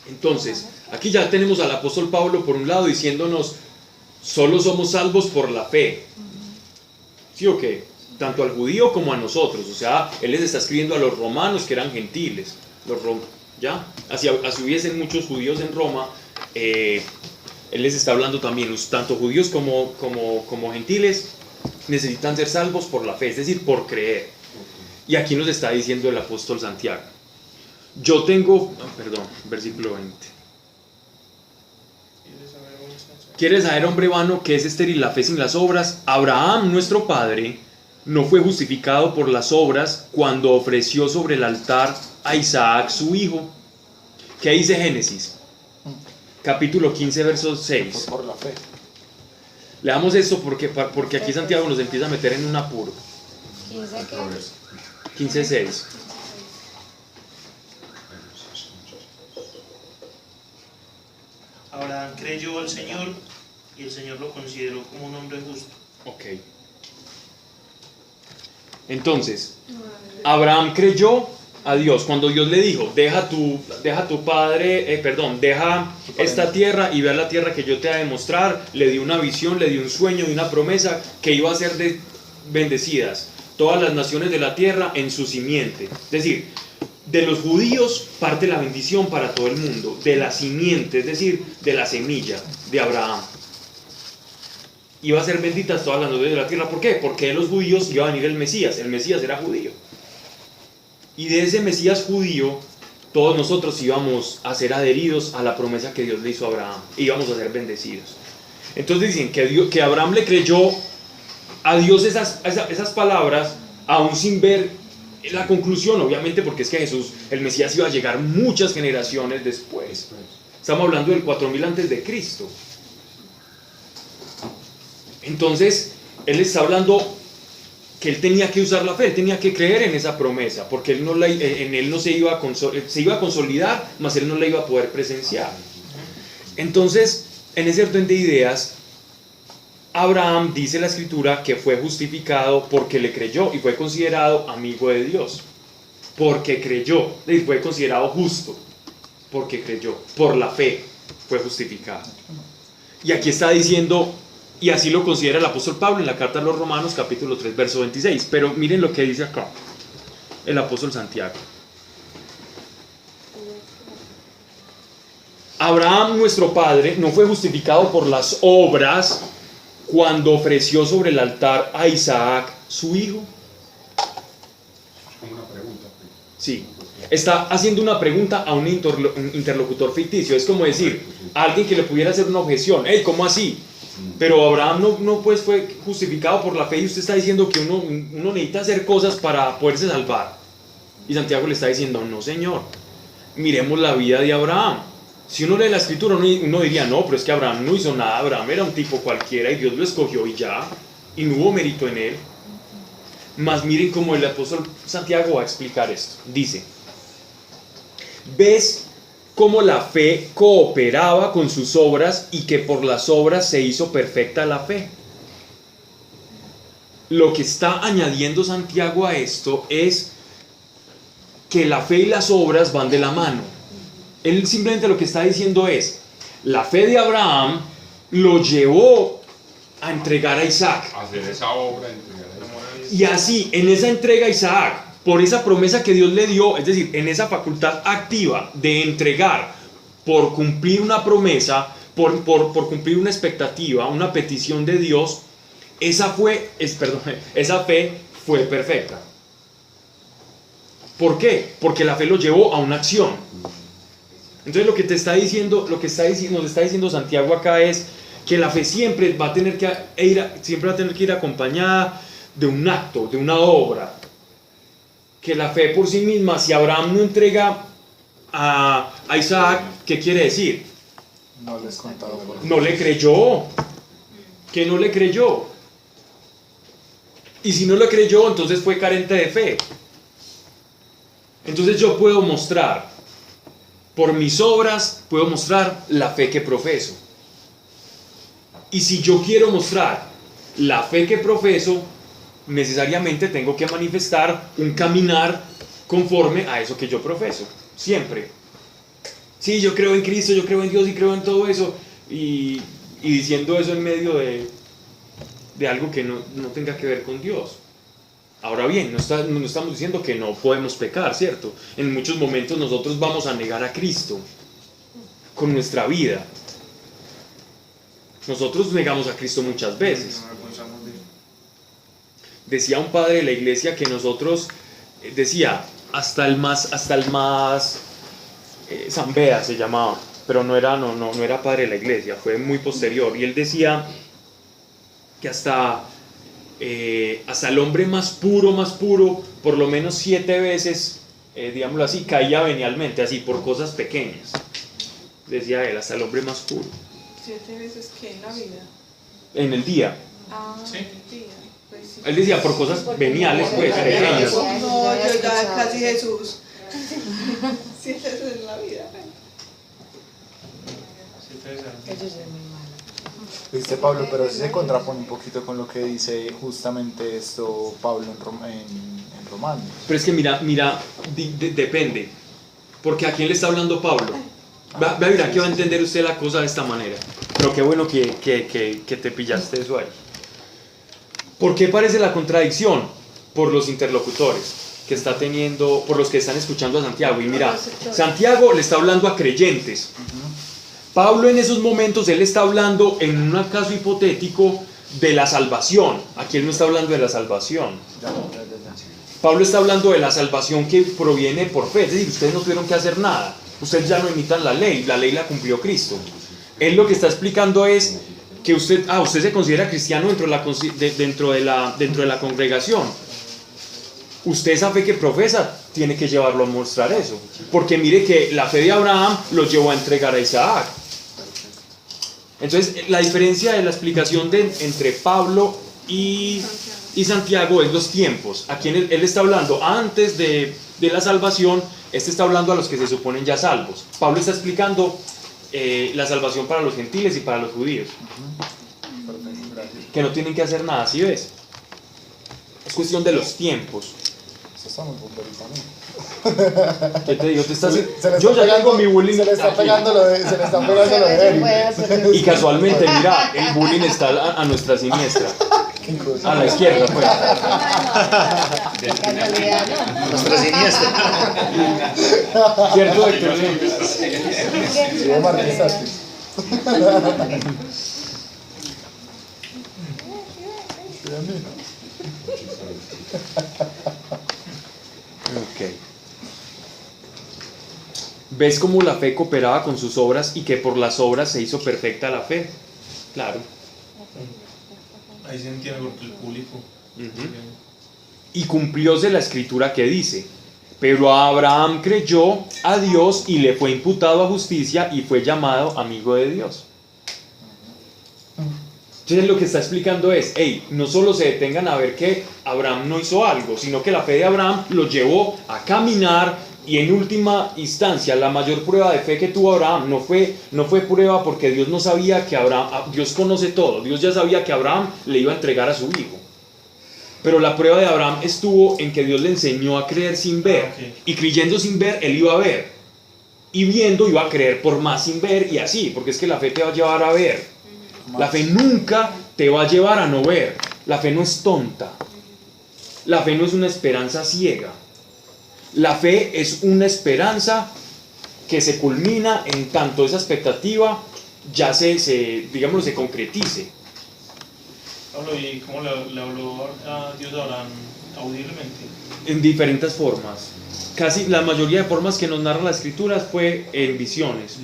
Entonces, aquí ya tenemos al apóstol Pablo por un lado diciéndonos, solo somos salvos por la fe. ¿Sí o qué? Tanto al judío como a nosotros. O sea, él les está escribiendo a los romanos que eran gentiles. ¿Ya? Así hubiesen muchos judíos en Roma, Él les está hablando también, tanto judíos como gentiles necesitan ser salvos por la fe, es decir, por creer. Y aquí nos está diciendo el apóstol Santiago. Versículo 20. ¿Quieres saber, hombre vano, que es estéril la fe sin las obras? Abraham, nuestro padre, no fue justificado por las obras cuando ofreció sobre el altar a Isaac, su hijo. ¿Qué dice Génesis? Capítulo 15, verso 6. Por la fe. Leamos esto porque aquí Santiago nos empieza a meter en un apuro. 15, 6. Abraham creyó al Señor y el Señor lo consideró como un hombre justo. Ok. Entonces, Abraham creyó a Dios cuando Dios le dijo, deja esta tierra y ve a la tierra que yo te voy a demostrar. Le dio una visión, le dio un sueño y una promesa que iba a ser bendecidas todas las naciones de la tierra en su simiente. Es decir, de los judíos parte la bendición para todo el mundo, de la simiente, es decir, de la semilla de Abraham. Iba a ser benditas todas las naciones de la tierra. ¿Por qué? Porque de los judíos iba a venir el Mesías era judío. Y de ese Mesías judío, todos nosotros íbamos a ser adheridos a la promesa que Dios le hizo a Abraham, íbamos a ser bendecidos. Entonces dicen que Abraham le creyó a Dios esas palabras, aún sin ver la conclusión, obviamente, porque es que Jesús, el Mesías, iba a llegar muchas generaciones después. Estamos hablando del 4000 antes de Cristo. Entonces, él está hablando que él tenía que usar la fe, él tenía que creer en esa promesa, porque en él no se iba a consolidar, mas él no la iba a poder presenciar. Entonces, en ese orden de ideas, Abraham, dice la escritura, que fue justificado porque le creyó y fue considerado amigo de Dios. Porque creyó, y fue considerado justo porque creyó, por la fe fue justificado. Y aquí está diciendo, y así lo considera el apóstol Pablo en la carta a los Romanos, capítulo 3, verso 26. Pero miren lo que dice acá el apóstol Santiago. Abraham, nuestro padre, no fue justificado por las obras cuando ofreció sobre el altar a Isaac, su hijo. Como una pregunta. Sí, está haciendo una pregunta a un interlocutor ficticio. Es como decir, a alguien que le pudiera hacer una objeción. Hey, ¿cómo así? Pero Abraham no pues fue justificado por la fe y usted está diciendo que uno necesita hacer cosas para poderse salvar. Y Santiago le está diciendo, no señor, miremos la vida de Abraham. Si uno lee la escritura, uno diría, no, pero es que Abraham no hizo nada, Abraham era un tipo cualquiera y Dios lo escogió y ya, y no hubo mérito en él. Mas miren cómo el apóstol Santiago va a explicar esto. Dice, ¿ves cómo la fe cooperaba con sus obras y que por las obras se hizo perfecta la fe? Lo que está añadiendo Santiago a esto es que la fe y las obras van de la mano. Él simplemente lo que está diciendo es, la fe de Abraham lo llevó a entregar a Isaac. Hacer esa obra, entregar a Isaac. Y así, en esa entrega a Isaac, por esa promesa que Dios le dio, es decir, en esa facultad activa de entregar por cumplir una promesa, por cumplir una expectativa, una petición de Dios, esa fe fue perfecta. ¿Por qué? Porque la fe lo llevó a una acción. Entonces lo que nos está diciendo Santiago acá es que la fe siempre va a tener que ir acompañada de un acto, de una obra. Que la fe por sí misma, si Abraham no entrega a Isaac, ¿qué quiere decir? No les contaba por No le creyó. Que no le creyó. Y si no le creyó, entonces fue carente de fe. Entonces yo puedo mostrar, por mis obras, puedo mostrar la fe que profeso. Y si yo quiero mostrar la fe que profeso, necesariamente tengo que manifestar un caminar conforme a eso que yo profeso. Siempre. Sí, yo creo en Cristo, yo creo en Dios y creo en todo eso. Y diciendo eso en medio de algo que no tenga que ver con Dios. Ahora bien, no estamos diciendo que no podemos pecar, ¿cierto? En muchos momentos nosotros vamos a negar a Cristo con nuestra vida. Nosotros negamos a Cristo muchas veces. Nos avergonzamos de él. Decía un padre de la iglesia que nosotros, decía, hasta el más Zambea se llamaba, pero no era padre de la iglesia, fue muy posterior, y él decía que hasta el hombre más puro, por lo menos 7 veces, digámoslo así, caía venialmente, así, por cosas pequeñas. Decía él, hasta el hombre más puro. 7 veces que en la vida. En el día. Sí. En el día. Pues sí. Él decía, por cosas veniales, pues, pequeñas. No, yo ya casi Jesús. 7 veces en la vida. 7 veces. Viste, Pablo, pero sí se contrapone un poquito con lo que dice justamente esto Pablo en Romanos. Pero es que mira, depende. Porque ¿a quién le está hablando Pablo? Mira que va a entender usted la cosa de esta manera. Pero qué bueno que te pillaste eso ahí. ¿Por qué parece la contradicción? Por los interlocutores que está teniendo, por los que están escuchando a Santiago. Y mira, Santiago le está hablando a creyentes. Pablo en esos momentos, él está hablando en un caso hipotético de la salvación. Aquí él no está hablando de la salvación. Pablo está hablando de la salvación que proviene por fe. Es decir, ustedes no tuvieron que hacer nada. Ustedes ya no imitan la ley la cumplió Cristo. Él lo que está explicando es que usted se considera cristiano dentro de la congregación. Usted, esa fe que profesa, tiene que llevarlo a mostrar eso. Porque mire que la fe de Abraham lo llevó a entregar a Isaac. Entonces, la diferencia de la explicación entre Pablo y Santiago es los tiempos. Aquí él está hablando antes de la salvación, este está hablando a los que se suponen ya salvos. Pablo está explicando la salvación para los gentiles y para los judíos. Que no tienen que hacer nada, ¿sí ves? Es cuestión de los tiempos. Eso está muy bomberito, ¿no? ¿Qué te digo? Yo ya tengo mi bullying. Se le está pegando lo de Eric. Y casualmente, mira, el bullying está a nuestra siniestra. A la izquierda, pues. Nuestra siniestra. ¿Cierto, Héctor? Sí, marquizaste. Ok. ¿Ves cómo la fe cooperaba con sus obras y que por las obras se hizo perfecta la fe? Claro. Ahí se entiende porque el público. Y cumplióse la escritura que dice: pero Abraham creyó a Dios y le fue imputado a justicia y fue llamado amigo de Dios. Entonces lo que está explicando es, no solo se detengan a ver que Abraham no hizo algo, sino que la fe de Abraham lo llevó a caminar, y en última instancia la mayor prueba de fe que tuvo Abraham no fue prueba porque Dios no sabía que Dios conoce todo, Dios ya sabía que Abraham le iba a entregar a su hijo. Pero la prueba de Abraham estuvo en que Dios le enseñó a creer sin ver, y creyendo sin ver, él iba a ver, y viendo iba a creer por más sin ver, y así, porque es que la fe te va a llevar a ver. La fe nunca te va a llevar a no ver. La fe no es tonta. La fe no es una esperanza ciega. La fe es una esperanza que se culmina en tanto esa expectativa ya se concretice. Pablo, ¿y cómo le habló a Dios a Abraham audiblemente? En diferentes formas. Casi la mayoría de formas que nos narra la escritura fue en visiones.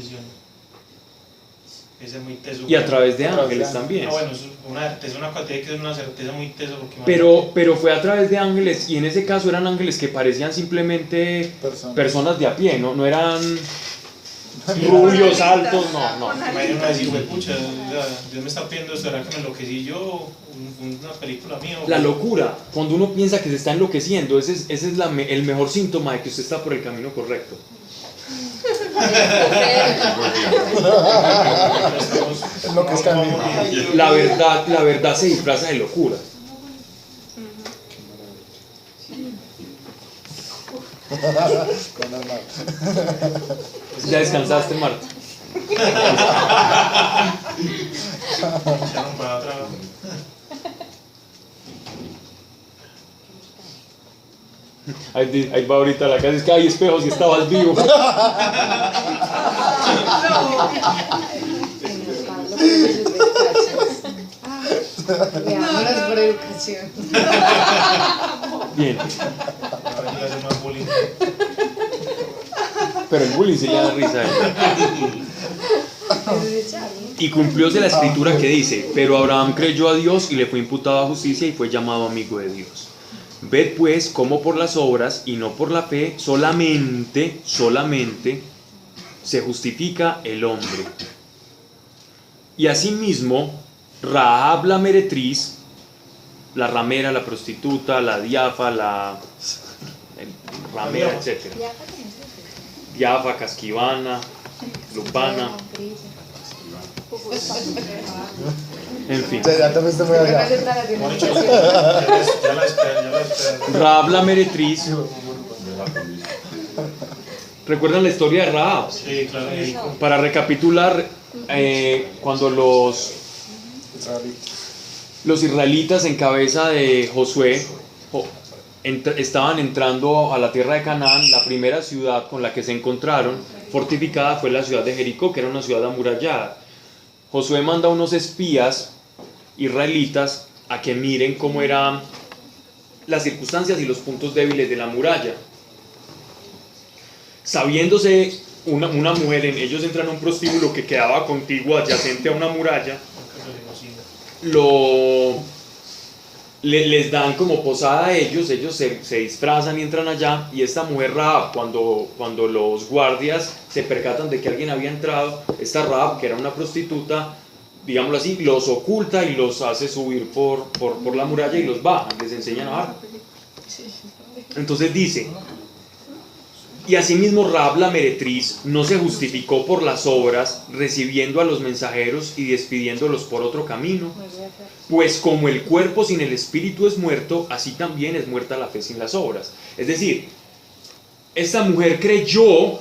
Ese es muy teso. Y a través de ángeles también. Bueno, es una certeza muy teso. Pero fue a través de ángeles, y en ese caso eran ángeles que parecían simplemente personas de a pie, no eran rubios, altos, no. Imagínate decir, pucha, Dios me está pidiendo esto, ¿será que me enloquecí yo? Una película mía. La locura, cuando uno piensa que se está enloqueciendo, ese es el mejor síntoma de que usted está por el camino correcto. La verdad se disfraza de locura. ¿Ya descansaste, Marta? Ahí va ahorita la casa, es que hay espejos y estabas vivo. Veámonos por educación. Bien. Para que haya más bullying. Pero el bullying se le da risa a él. Y cumplióse la escritura que dice: pero Abraham creyó a Dios y le fue imputada justicia y fue llamado amigo de Dios. Ved pues cómo por las obras y no por la fe solamente se justifica el hombre. Y asimismo Rahab la meretriz, la ramera, la prostituta, la diafa, la ramera, etc. Diafa, casquivana, lupana, en fin. Ya te fuiste muy allá. Ya la espera. Rahab la meretriz. ¿Recuerdan la historia de Rahab? Sí, claro. Para recapitular, cuando los israelitas en cabeza de Josué estaban entrando a la tierra de Canaán, la primera ciudad con la que se encontraron fortificada fue la ciudad de Jericó, que era una ciudad amurallada. Josué manda a unos espías israelitas a que miren cómo eran las circunstancias y los puntos débiles de la muralla. Sabiéndose una mujer, ellos entran a un prostíbulo que quedaba contiguo, adyacente a una muralla, les dan como posada a ellos se disfrazan y entran allá, y esta mujer Rahab, cuando los guardias se percatan de que alguien había entrado, esta Rahab, que era una prostituta, digámoslo así, los oculta y los hace subir por la muralla y los bajan, les enseñan a bajar. Entonces dice: y asimismo Rahab la meretriz no se justificó por las obras, recibiendo a los mensajeros y despidiéndolos por otro camino, pues como el cuerpo sin el espíritu es muerto, así también es muerta la fe sin las obras. Es decir, esta mujer creyó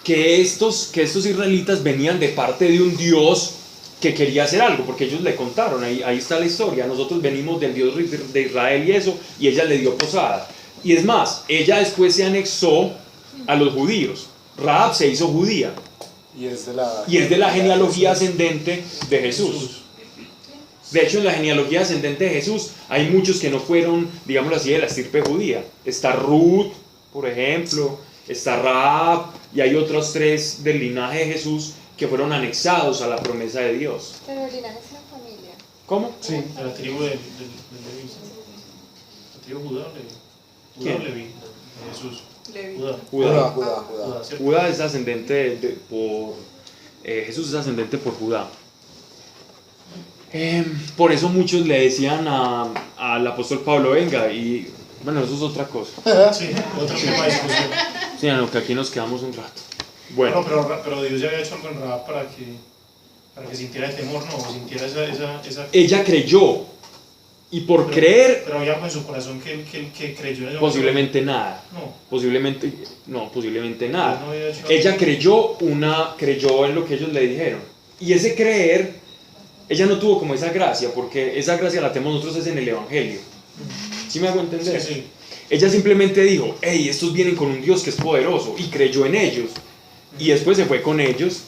que estos israelitas venían de parte de un Dios que quería hacer algo, porque ellos le contaron, ahí está la historia: nosotros venimos del Dios de Israel y eso, y ella le dio posada. Y es más, ella después se anexó a los judíos. Rahab se hizo judía y es de la genealogía ascendente de Jesús. De hecho, en la genealogía ascendente de Jesús hay muchos que no fueron, digámoslo así, de la estirpe judía. Está Ruth, por ejemplo, está Rahab, y hay otros 3 del linaje de Jesús que fueron anexados a la promesa de Dios. Pero el linaje es una familia. ¿Cómo? Sí. De la tribu de Leví. La tribu Judá o Leví. ¿Quién? Judá o Leví, de Jesús. Judá. ¿Cierto? Judá es ascendente por Jesús es ascendente por Judá. Por eso muchos le decían al apóstol Pablo: venga, y bueno, eso es otra cosa. Sí, otro tema de discusión. Sí, no, que aquí nos quedamos un rato. Bueno, pero Dios ya había hecho algo en Rahab para que sintiera el temor, ¿no? O sintiera esa... ella creyó, y por creer, Pero había algo en su corazón que creyó en el posiblemente nada. No. Posiblemente nada. No había hecho Ella creyó en lo que ellos le dijeron. Y ese creer, ella no tuvo como esa gracia, porque esa gracia la tenemos nosotros es en el Evangelio. ¿Sí me hago entender? Sí, sí. Ella simplemente dijo: hey, estos vienen con un Dios que es poderoso, y creyó en ellos. Y después se fue con ellos.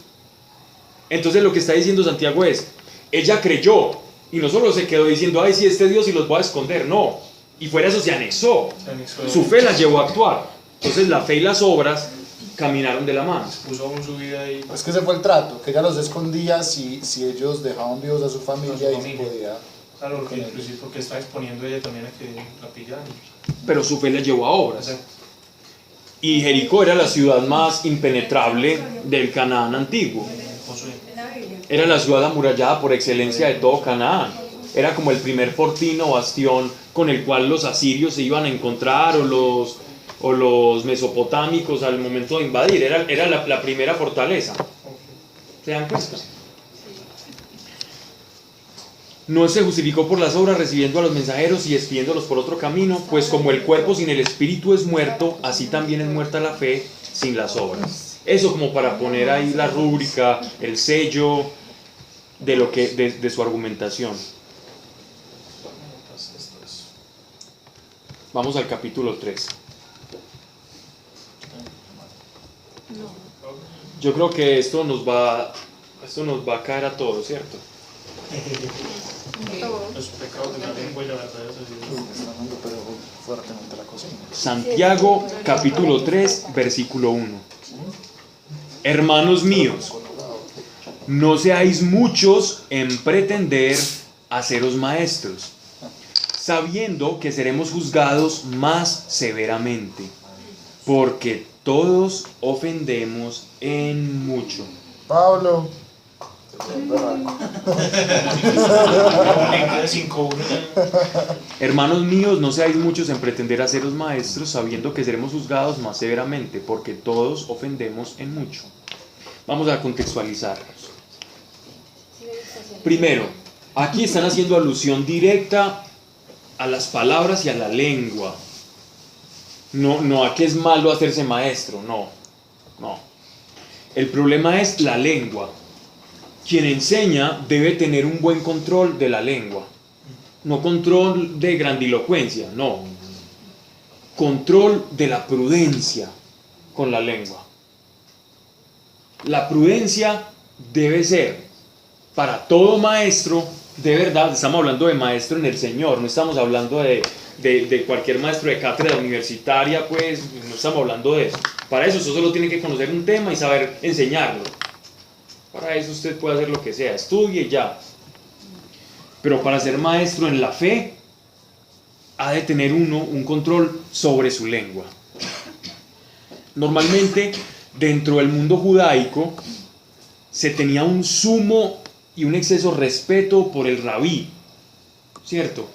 Entonces lo que está diciendo Santiago es: ella creyó, y no solo se quedó diciendo: ay, sí, este Dios y los voy a esconder. No, y fuera eso se anexó. Su fe la llevó a actuar. Entonces la fe y las obras caminaron de la mano. Puso aún su vida ahí. Es que ese fue el trato, que ella los escondía si ellos dejaban vivos a su familia y se podía. Claro, porque está exponiendo ella también a que la pillaran. Pero su fe la llevó a obras. Exacto. Y Jericó era la ciudad más impenetrable del Canaán antiguo. Josué. Era la ciudad amurallada por excelencia de todo Canaán. Era como el primer fortín o bastión con el cual los asirios se iban a encontrar, o los mesopotámicos al momento de invadir. Era la primera fortaleza. ¿Se dan cuenta? No se justificó por las obras, recibiendo a los mensajeros y despidiéndolos por otro camino, pues como el cuerpo sin el espíritu es muerto, así también es muerta la fe sin las obras. Eso como para poner ahí la rúbrica, el sello de su argumentación. Vamos al capítulo 3. Yo creo que esto nos va a caer a todos, ¿cierto? Los pecados de la lengua y la verdad es así. Está dando pero fuertemente la cocina. Santiago capítulo 3 versículo 1. Hermanos míos, no seáis muchos en pretender haceros maestros, sabiendo que seremos juzgados más severamente, porque todos ofendemos en mucho. Pablo. Hermanos míos, no seáis muchos en pretender haceros maestros, sabiendo que seremos juzgados más severamente, porque todos ofendemos en mucho. Vamos a contextualizarnos. Primero, aquí están haciendo alusión directa a las palabras y a la lengua. No a que es malo hacerse maestro, no. El problema es la lengua. Quien enseña debe tener un buen control de la lengua. No control de grandilocuencia, no. Control de la prudencia con la lengua. La prudencia debe ser para todo maestro, de verdad, estamos hablando de maestro en el Señor, no estamos hablando de cualquier maestro de cátedra universitaria, pues no estamos hablando de eso. Para eso usted solo tiene que conocer un tema y saber enseñarlo. Para eso usted puede hacer lo que sea, estudie ya. Pero para ser maestro en la fe, ha de tener uno un control sobre su lengua. Normalmente, dentro del mundo judaico, se tenía un sumo y un exceso respeto por el rabí, ¿cierto?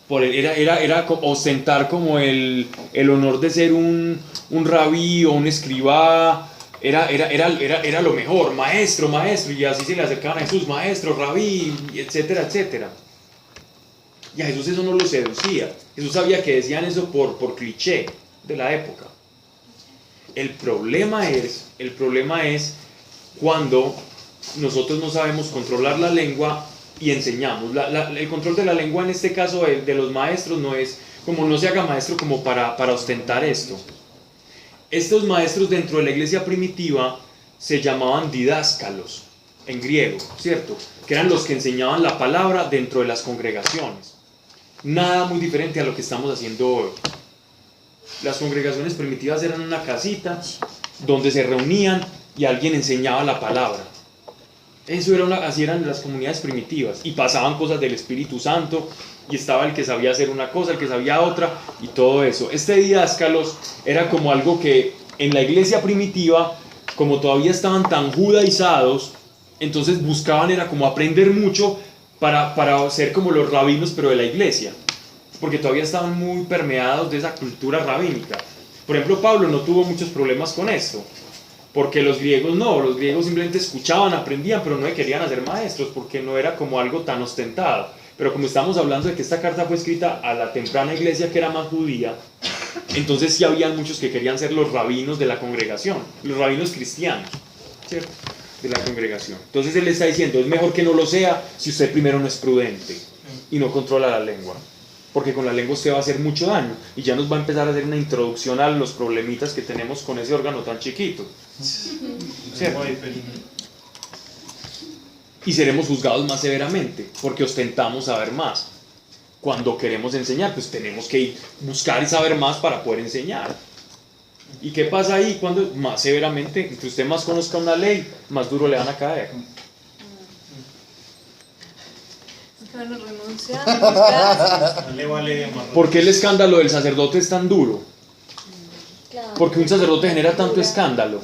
Era ostentar como el honor de ser un rabí o un escribá. Era lo mejor, maestro, y así se le acercaban a Jesús, maestro, rabí, etcétera, etcétera. Y a Jesús eso no lo seducía. Jesús sabía que decían eso por cliché de la época. El problema es cuando nosotros no sabemos controlar la lengua y enseñamos. El control de la lengua en este caso de los maestros no es como no se haga maestro como para ostentar esto. Estos maestros dentro de la iglesia primitiva se llamaban didáscalos, en griego, ¿cierto? Que eran los que enseñaban la palabra dentro de las congregaciones. Nada muy diferente a lo que estamos haciendo hoy. Las congregaciones primitivas eran una casita donde se reunían y alguien enseñaba la palabra. Así eran las comunidades primitivas. Y pasaban cosas del Espíritu Santo. Y estaba el que sabía hacer una cosa, el que sabía otra, y todo eso. Este didáscalos era como algo que en la iglesia primitiva, como todavía estaban tan judaizados, entonces buscaban era como aprender mucho para ser como los rabinos, pero de la iglesia, porque todavía estaban muy permeados de esa cultura rabínica. Por ejemplo, Pablo no tuvo muchos problemas con esto, porque los griegos simplemente escuchaban, aprendían, pero no se querían hacer maestros, porque no era como algo tan ostentado. Pero como estamos hablando de que esta carta fue escrita a la temprana iglesia que era más judía, entonces sí habían muchos que querían ser los rabinos de la congregación, los rabinos cristianos, ¿cierto? De la congregación. Entonces él le está diciendo, es mejor que no lo sea si usted primero no es prudente y no controla la lengua, porque con la lengua usted va a hacer mucho daño, y ya nos va a empezar a hacer una introducción a los problemitas que tenemos con ese órgano tan chiquito, ¿cierto? Y seremos juzgados más severamente, porque ostentamos saber más. Cuando queremos enseñar, pues tenemos que buscar y saber más para poder enseñar. ¿Y qué pasa ahí? Cuando más severamente, entre usted más conozca una ley, más duro le van a caer. Bueno, renunciar. ¿Por qué el escándalo del sacerdote es tan duro? Porque un sacerdote genera tanto escándalo.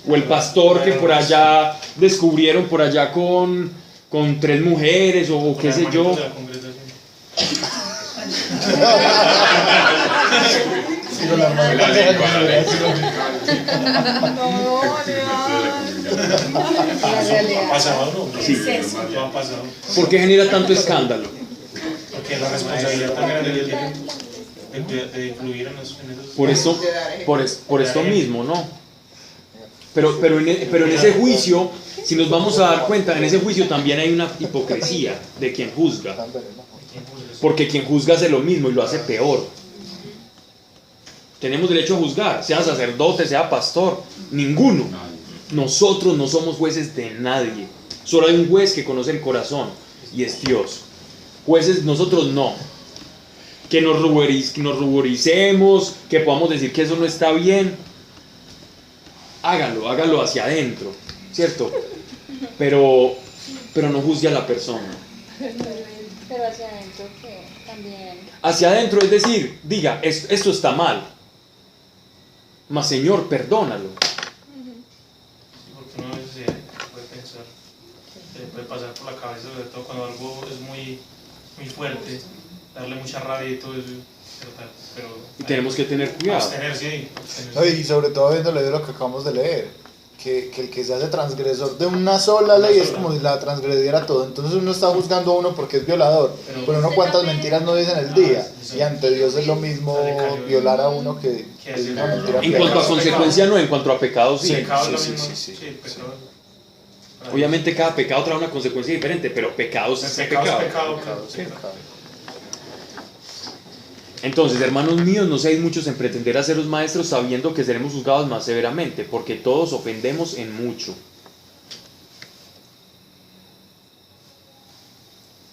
O el pastor que por allá descubrieron por allá con 3 mujeres o qué sé yo. ¿Por qué genera tanto escándalo? Porque la responsabilidad tan grande que tienen de influir en esos. Por esto mismo, ¿no? Pero en ese juicio, si nos vamos a dar cuenta, en ese juicio también hay una hipocresía de quien juzga. Porque quien juzga hace lo mismo y lo hace peor. Tenemos derecho a juzgar, sea sacerdote, sea pastor, ninguno. Nosotros no somos jueces de nadie, Solo hay un juez que conoce el corazón y es Dios. Jueces nosotros no. Que nos ruboricemos, que podamos decir que eso no está bien. Hágalo hacia adentro, ¿cierto? Pero no juzgue a la persona. Pero hacia adentro que también. Hacia adentro es decir, diga, esto está mal. Mas Señor, perdónalo. Porque uno a veces puede pensar, puede pasar por la cabeza, sobre todo cuando algo es muy, muy fuerte, darle mucha rabia y todo eso, pero Y tenemos que tener cuidado. abstenerse ahí. No, y sobre todo viendo lo que acabamos de leer, que el que se hace transgresor de una sola ley es como si la transgrediera todo. Entonces uno está juzgando a uno porque es violador, pero uno cuántas mentiras no dice en el día, y ante Dios es lo mismo violar a uno que decir una mentira. En cuanto a consecuencia no, en cuanto a pecado sí. Pecado es Sí, lo mismo. sí. Pecado. Obviamente cada pecado trae una consecuencia diferente, pero pecados es pecado. Entonces, hermanos míos, no seáis muchos en pretender haceros maestros sabiendo que seremos juzgados más severamente, porque todos ofendemos en mucho.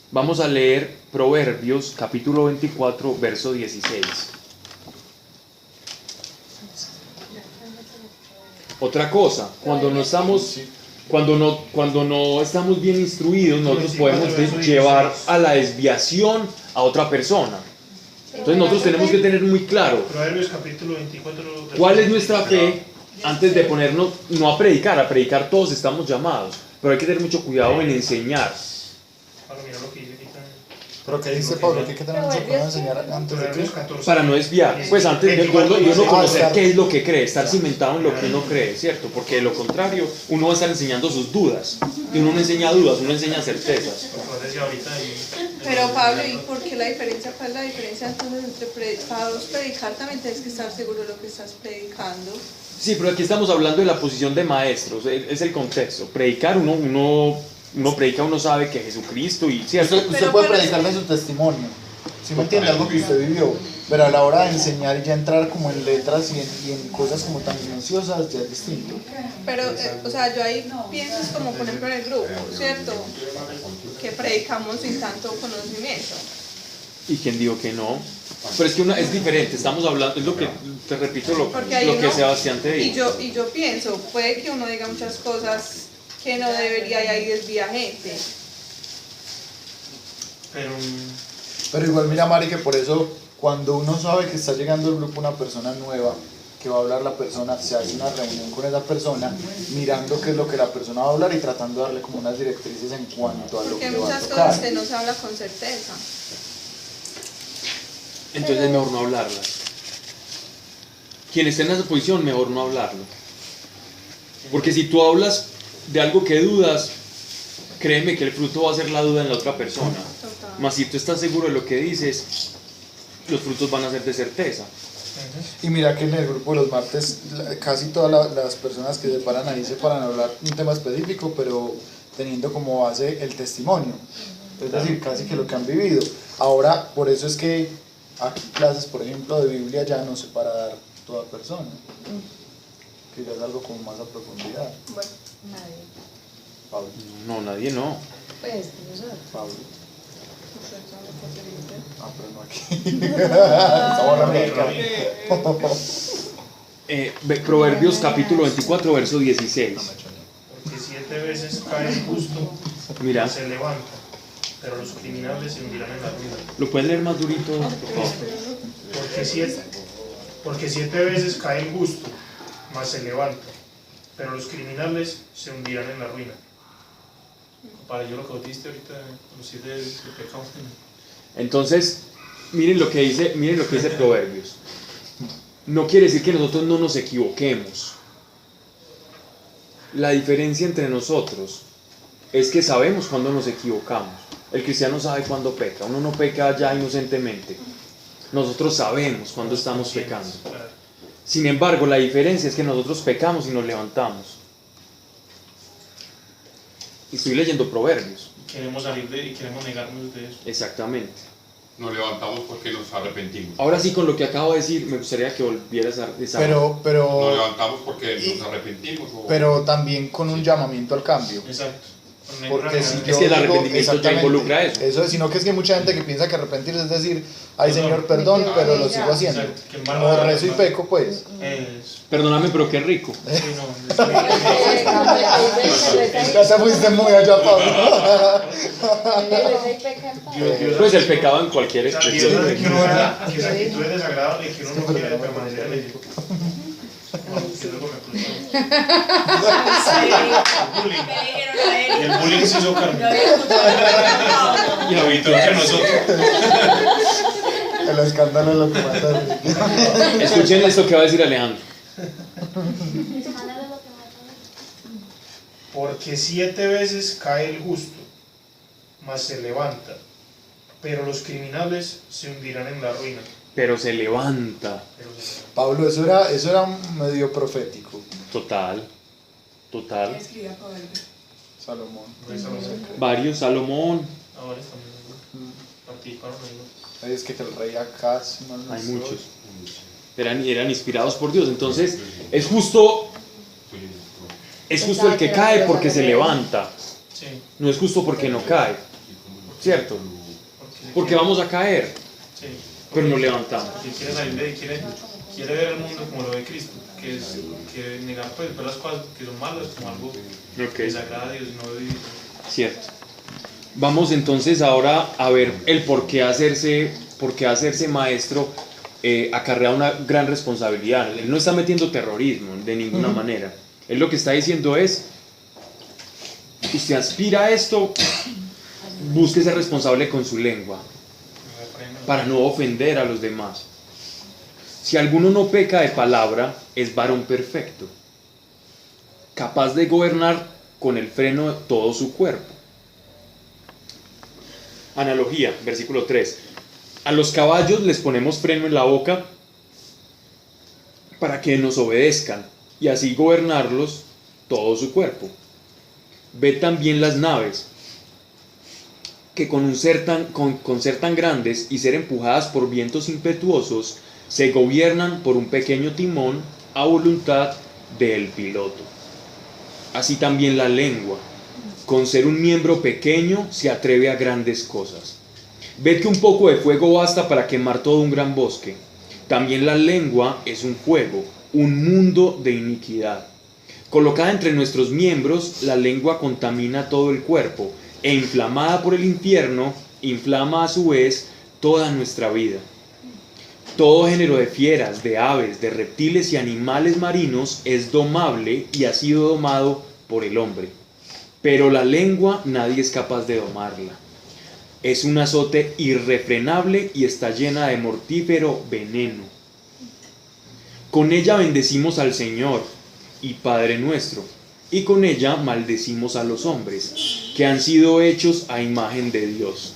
Vamos a leer Proverbios capítulo 24, verso 16. Otra cosa, cuando no estamos bien instruidos, nosotros podemos llevar a la desviación a otra persona. Entonces nosotros tenemos que tener muy claro Proverbios capítulo 24. cuál es nuestra fe antes de ponernos, no a predicar todos estamos llamados, pero hay que tener mucho cuidado en enseñar. Mira lo que dice aquí también. Pero ¿qué dice Pablo? Que hay que tener mucho cuidado en enseñar antes de que... Para no desviar, pues antes de uno conocer qué es lo que cree, estar cimentado en lo que uno cree, ¿cierto? Porque de lo contrario, uno va a estar enseñando sus dudas, y uno no enseña dudas, uno enseña certezas. Pero Pablo, ¿y por qué la diferencia? ¿Cuál es la diferencia entonces entre para vos predicar también tienes que estar seguro de lo que estás predicando? Sí, pero aquí estamos hablando de la posición de maestros, es el contexto. Predicar, uno predica, uno sabe que Jesucristo y ¿cierto? Usted puede predicarle su testimonio, ¿sí me entiende? Algo que usted vivió, pero a la hora de enseñar y ya entrar como en letras y en cosas como tan minuciosas ya es distinto. Pero, o sea, yo ahí pienso es como por ejemplo en el grupo, ¿cierto? Que predicamos sin tanto conocimiento. ¿Y quién dijo que no? Pero es que es diferente, estamos hablando, es lo que, te repito, lo que Sebastián te dijo. Y yo pienso, puede que uno diga muchas cosas que no debería y ahí desvía gente. Pero igual mira Mari que por eso cuando uno sabe que está llegando al grupo una persona nueva, que va a hablar la persona, se hace una reunión con esa persona, mirando qué es lo que la persona va a hablar y tratando de darle como unas directrices en cuanto a lo que Porque hay va a muchas tocar. cosas que no se habla con certeza. Entonces es mejor no hablarlas. Quien esté en esa posición, mejor no hablarlo. Porque si tú hablas de algo que dudas, créeme que el fruto va a ser la duda en la otra persona. Total. Mas si tú estás seguro de lo que dices, los frutos van a ser de certeza. Y mira que en el grupo de los martes casi todas las personas que se paran ahí se paran a hablar un tema específico, pero teniendo como base el testimonio, es decir, casi que lo que han vivido. Ahora, por eso es que aquí clases, por ejemplo, de Biblia ya no se para dar toda persona, que ya es algo como más a profundidad. Bueno, Nadie. Pablo. No, nadie no. Pues, nosotros. Pablo. Ah, pero no aquí. Estamos hablando de acá. Proverbios capítulo 24, verso 16. Porque 7 veces cae el justo, Mira, se levanta, pero los criminales se hundirán en la ruina. ¿lo pueden leer más durito, por favor? Porque siete veces cae el justo, mas se levanta, pero los criminales se hundirán en la ruina. Para yo lo que autiste ahorita, los 7 de pecado. Entonces, miren lo que dice Proverbios. No quiere decir que nosotros no nos equivoquemos. La diferencia entre nosotros es que sabemos cuándo nos equivocamos. El cristiano sabe cuándo peca. Uno no peca ya inocentemente. Nosotros sabemos cuándo estamos pecando. Sin embargo, la diferencia es que nosotros pecamos y nos levantamos. Y estoy leyendo Proverbios. Queremos salir y queremos negarnos de eso. Exactamente. Nos levantamos porque nos arrepentimos. Ahora sí, con lo que acabo de decir, me gustaría que volvieras a esa... Nos levantamos porque nos arrepentimos. Pero también con un llamamiento al cambio. Exacto. Porque si Es que el arrepentimiento ya involucra eso. Eso es, sino que es que hay mucha gente que piensa que arrepentirse es decir, ay Señor, perdón, pero lo sigo haciendo. Como rezo y peco, pues. Perdóname, pero qué rico. Ya te fuiste muy allá, Pablo. Pues el pecado en cualquier expresión. Que esa actitud es desagradable y que uno no quiere permanecer en ello. Y el bullying se hizo carne. Y habitó entre nosotros. El escándalo es lo que mata. Escuchen esto que va a decir Alejandro. Porque 7 veces cae el justo, mas se levanta, pero los criminales se hundirán en la ruina. Pero se levanta. Pablo, eso era medio profético. Total. ¿Quién escribía Pablo? Salomón. Varios, Salomón. Ahora también participaron ahí. Es que el rey Acaz. Hay muchos. Eran inspirados por Dios. Entonces, es justo el que cae porque se levanta. No es justo porque no cae. ¿Cierto? Porque vamos a caer. Pero nos levantamos. Si quiere salir de ahí, quiere ver el mundo como lo ve Cristo, que negar pues ver las cosas que son malas como algo que desagrada a Dios, no de Dios. Cierto. Vamos entonces ahora a ver el por qué hacerse maestro acarrea una gran responsabilidad. Él no está metiendo terrorismo de ninguna manera. Él lo que está diciendo es, usted aspira a esto, busque ser responsable con su lengua para no ofender a los demás. Si alguno no peca de palabra, es varón perfecto, capaz de gobernar con el freno de todo su cuerpo. Analogía, versículo 3. A los caballos les ponemos freno en la boca para que nos obedezcan y así gobernarlos todo su cuerpo. Ve también las naves, que con ser tan grandes y ser empujadas por vientos impetuosos, se gobiernan por un pequeño timón a voluntad del piloto. Así también la lengua, con ser un miembro pequeño, se atreve a grandes cosas. Ved que un poco de fuego basta para quemar todo un gran bosque. También la lengua es un fuego, un mundo de iniquidad. Colocada entre nuestros miembros, la lengua contamina todo el cuerpo, e inflamada por el infierno, inflama a su vez toda nuestra vida. Todo género de fieras, de aves, de reptiles y animales marinos es domable y ha sido domado por el hombre. Pero la lengua nadie es capaz de domarla. Es un azote irrefrenable y está llena de mortífero veneno. Con ella bendecimos al Señor y Padre nuestro, y con ella maldecimos a los hombres, que han sido hechos a imagen de Dios.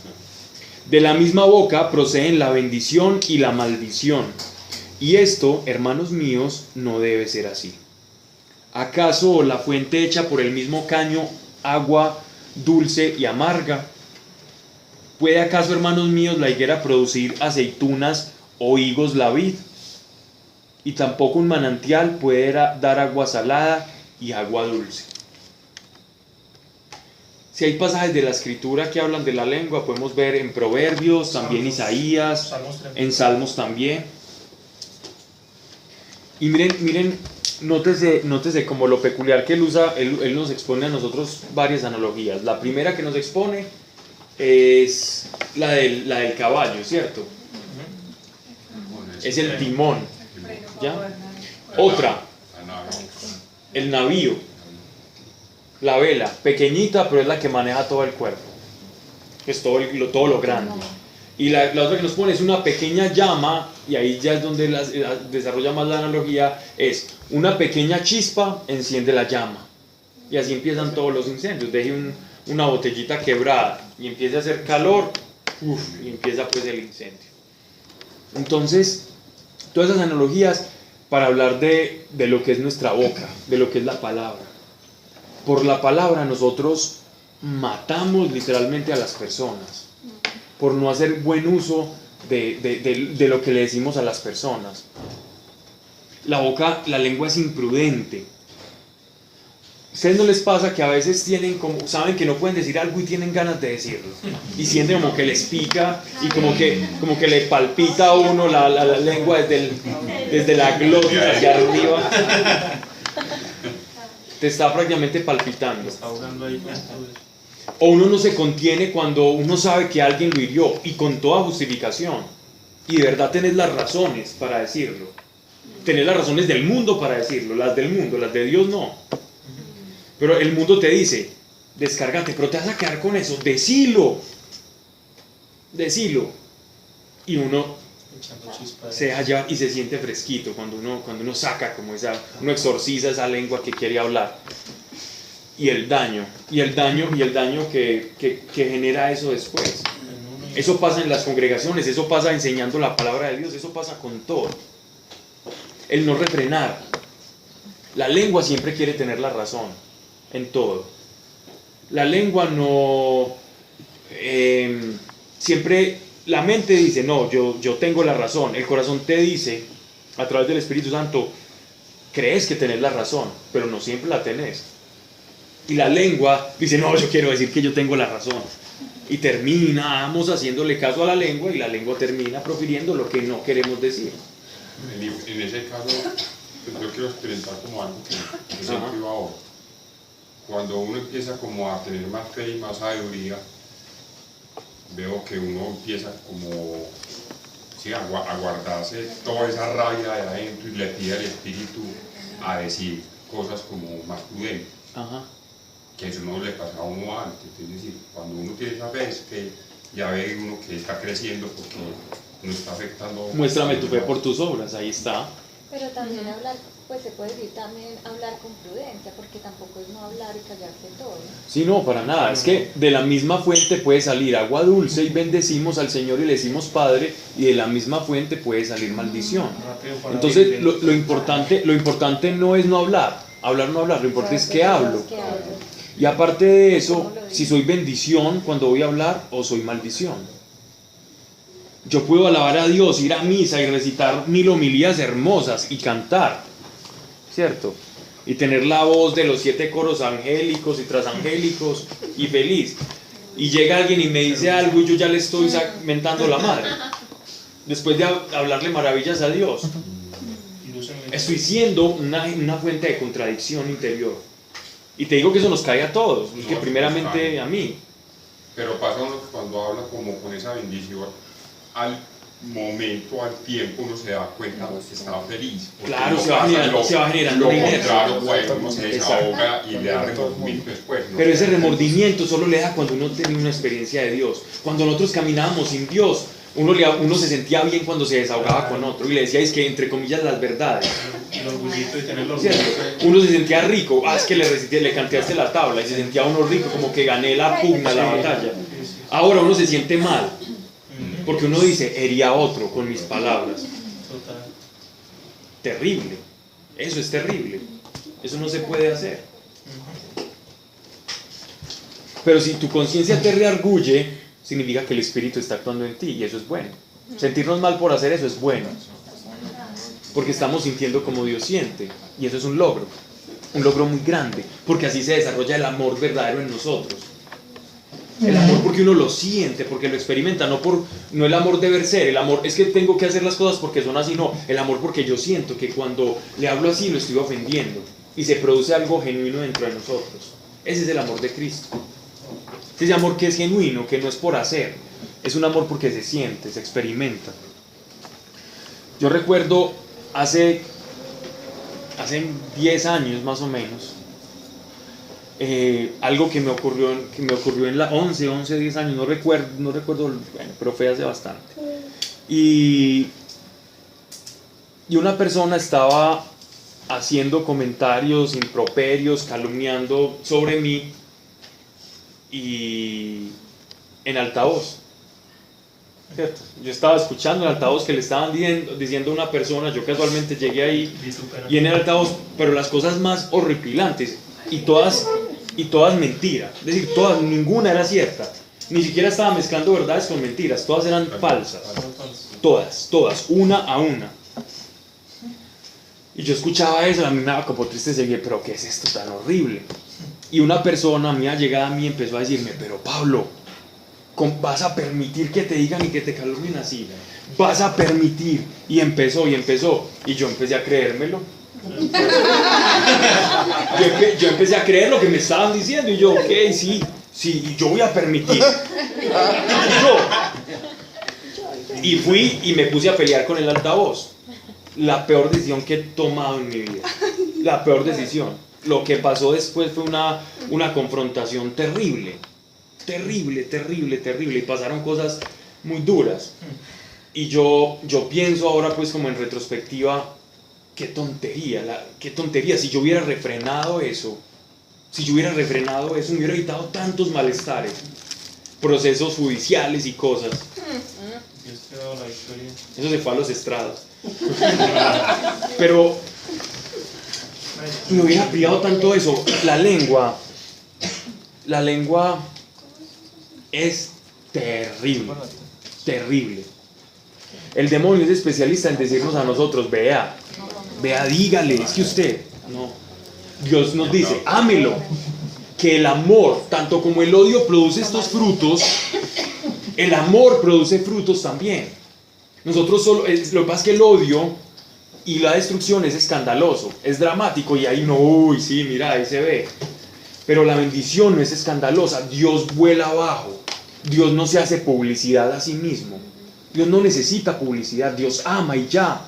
De la misma boca proceden la bendición y la maldición, y esto, hermanos míos, no debe ser así. ¿Acaso la fuente hecha por el mismo caño, agua dulce y amarga? ¿Puede acaso, hermanos míos, la higuera producir aceitunas o higos la vid? Y tampoco un manantial puede dar agua salada y agua dulce. Si hay pasajes de la escritura que hablan de la lengua, podemos ver en Proverbios, también Isaías, en Salmos también. Y miren, nótese como lo peculiar que él usa, él nos expone a nosotros varias analogías. La primera que nos expone es la del caballo, ¿cierto? Es el timón, ¿ya? Otra, el navío, la vela, pequeñita, pero es la que maneja todo el cuerpo, es todo lo grande. Y la otra que nos pone es una pequeña llama, y ahí ya es donde desarrolla más la analogía, es una pequeña chispa enciende la llama. Y así empiezan todos los incendios. Deje una botellita quebrada y empieza a hacer calor, y empieza pues el incendio. Entonces, todas esas analogías para hablar de lo que es nuestra boca, de lo que es la palabra. Por la palabra nosotros matamos literalmente a las personas, por no hacer buen uso de lo que le decimos a las personas. La lengua es imprudente. ¿Ustedes no les pasa que a veces saben que no pueden decir algo y tienen ganas de decirlo? Y sienten como que les pica y como que le palpita a uno la lengua desde la glotis hacia arriba. Te está prácticamente palpitando. O uno no se contiene cuando uno sabe que alguien lo hirió y con toda justificación. Y de verdad tenés las razones para decirlo. Tenés las razones del mundo para decirlo, las del mundo, las de Dios no. Pero el mundo te dice, descárgate, pero te vas a quedar con eso, decilo. Y uno se deja llevar y se siente fresquito cuando uno saca como uno exorciza esa lengua que quiere hablar. Y el daño que genera eso después. Eso pasa en las congregaciones, eso pasa enseñando la palabra de Dios, eso pasa con todo. El no refrenar. La lengua siempre quiere tener la razón en todo. La lengua no... siempre la mente dice, no, yo tengo la razón. El corazón te dice, a través del Espíritu Santo, crees que tenés la razón, pero no siempre la tenés. Y la lengua dice, no, yo quiero decir que yo tengo la razón. Y terminamos haciéndole caso a la lengua y la lengua termina profiriendo lo que no queremos decir. En ese caso, pues yo quiero experimentar como algo que he sentido ahora. Cuando uno empieza como a tener más fe y más sabiduría, veo que uno empieza como a guardarse toda esa rabia de adentro y le pide al Espíritu a decir cosas como más prudentes. Que eso no le pasaba a uno antes. Es decir, cuando uno tiene esa fe es que ya ve uno que está creciendo porque uno está afectando. Muéstrame tu fe por tus obras, ahí está. Pero también hablar, pues se puede decir también hablar con prudencia, porque tampoco es no hablar y callarse todo, ¿no? Sí, no, para nada. Es que de la misma fuente puede salir agua dulce y bendecimos al Señor y le decimos Padre, y de la misma fuente puede salir maldición. Entonces, lo importante no es no hablar, lo importante es que hablo. Y aparte de eso, si soy bendición cuando voy a hablar o soy maldición. Yo puedo alabar a Dios, ir a misa y recitar 1000 homilías hermosas y cantar, ¿cierto? Y tener la voz de los 7 coros angélicos y transangélicos y feliz. Y llega alguien y me dice algo y yo ya le estoy mentando la madre. Después de hablarle maravillas a Dios. Estoy siendo una fuente de contradicción interior. Y te digo que eso nos cae a todos, que primeramente a mí. Pero pasa uno que cuando habla como con esa bendición, al momento, al tiempo, uno se da cuenta de que está feliz. Claro, se va generando una inercia. Uno se desahoga y le da remordimiento después. ¿No? Pero ese remordimiento solo le da cuando uno tiene una experiencia de Dios. Cuando nosotros caminábamos sin Dios, uno se sentía bien cuando se desahogaba con otro y le decía, es que entre comillas las verdades. Uno se sentía rico, es que le canteaste la tabla y se sentía uno rico, como que gané la pugna, la batalla. Ahora uno se siente mal, porque uno dice, herí a otro con mis palabras. Terrible, eso es terrible, eso no se puede hacer. Pero si tu conciencia te reargulle, significa que el Espíritu está actuando en ti y eso es bueno. Sentirnos mal por hacer eso es bueno, porque estamos sintiendo como Dios siente y eso es un logro muy grande, porque así se desarrolla el amor verdadero en nosotros. El amor porque uno lo siente, porque lo experimenta, no el amor deber ser, el amor es que tengo que hacer las cosas porque son así, no, el amor porque yo siento que cuando le hablo así lo estoy ofendiendo y se produce algo genuino dentro de nosotros. Ese es el amor de Cristo. Ese amor que es genuino, que no es por hacer, es un amor porque se siente, se experimenta. Yo recuerdo hace 10 años más o menos, algo que me ocurrió en la 11, 10 años, no recuerdo, bueno, pero fue hace bastante. Y una persona estaba haciendo comentarios improperios, calumniando sobre mí, y en altavoz, ¿cierto? Yo estaba escuchando en altavoz que le estaban diciendo a una persona, yo casualmente llegué ahí, y en el altavoz, pero las cosas más horripilantes, y todas mentiras, es decir, ninguna era cierta, ni siquiera estaba mezclando verdades con mentiras, todas eran falsas, todas, una a una. Y yo escuchaba eso, a mí me daba como triste seguir, pero ¿qué es esto tan horrible? Y una persona mía llegada a mí empezó a decirme, pero Pablo, ¿vas a permitir que te digan y que te calumnien así? ¿Vas a permitir? Y empezó. Y yo empecé a creérmelo. Yo empecé a creer lo que me estaban diciendo. Y yo, ok, sí, y yo voy a permitir. Y fui y me puse a pelear con el altavoz. La peor decisión que he tomado en mi vida. La peor decisión. Lo que pasó después fue una confrontación terrible. Y pasaron cosas muy duras. Y yo pienso ahora, pues, como en retrospectiva, qué tontería. Si yo hubiera refrenado eso, me hubiera evitado tantos malestares, procesos judiciales y cosas. Eso se fue a los estrados. Pero me hubiera privado tanto eso. La lengua es terrible. El demonio es especialista en decirnos a nosotros, vea, dígale, es que usted, no. Dios nos dice, ámelo, que el amor, tanto como el odio produce estos frutos, el amor produce frutos también. Nosotros lo que pasa es que el odio y la destrucción es escandaloso, es dramático y ahí no, uy, sí, mira, ahí se ve. Pero la bendición no es escandalosa, Dios vuela abajo, Dios no se hace publicidad a sí mismo, Dios no necesita publicidad, Dios ama y ya.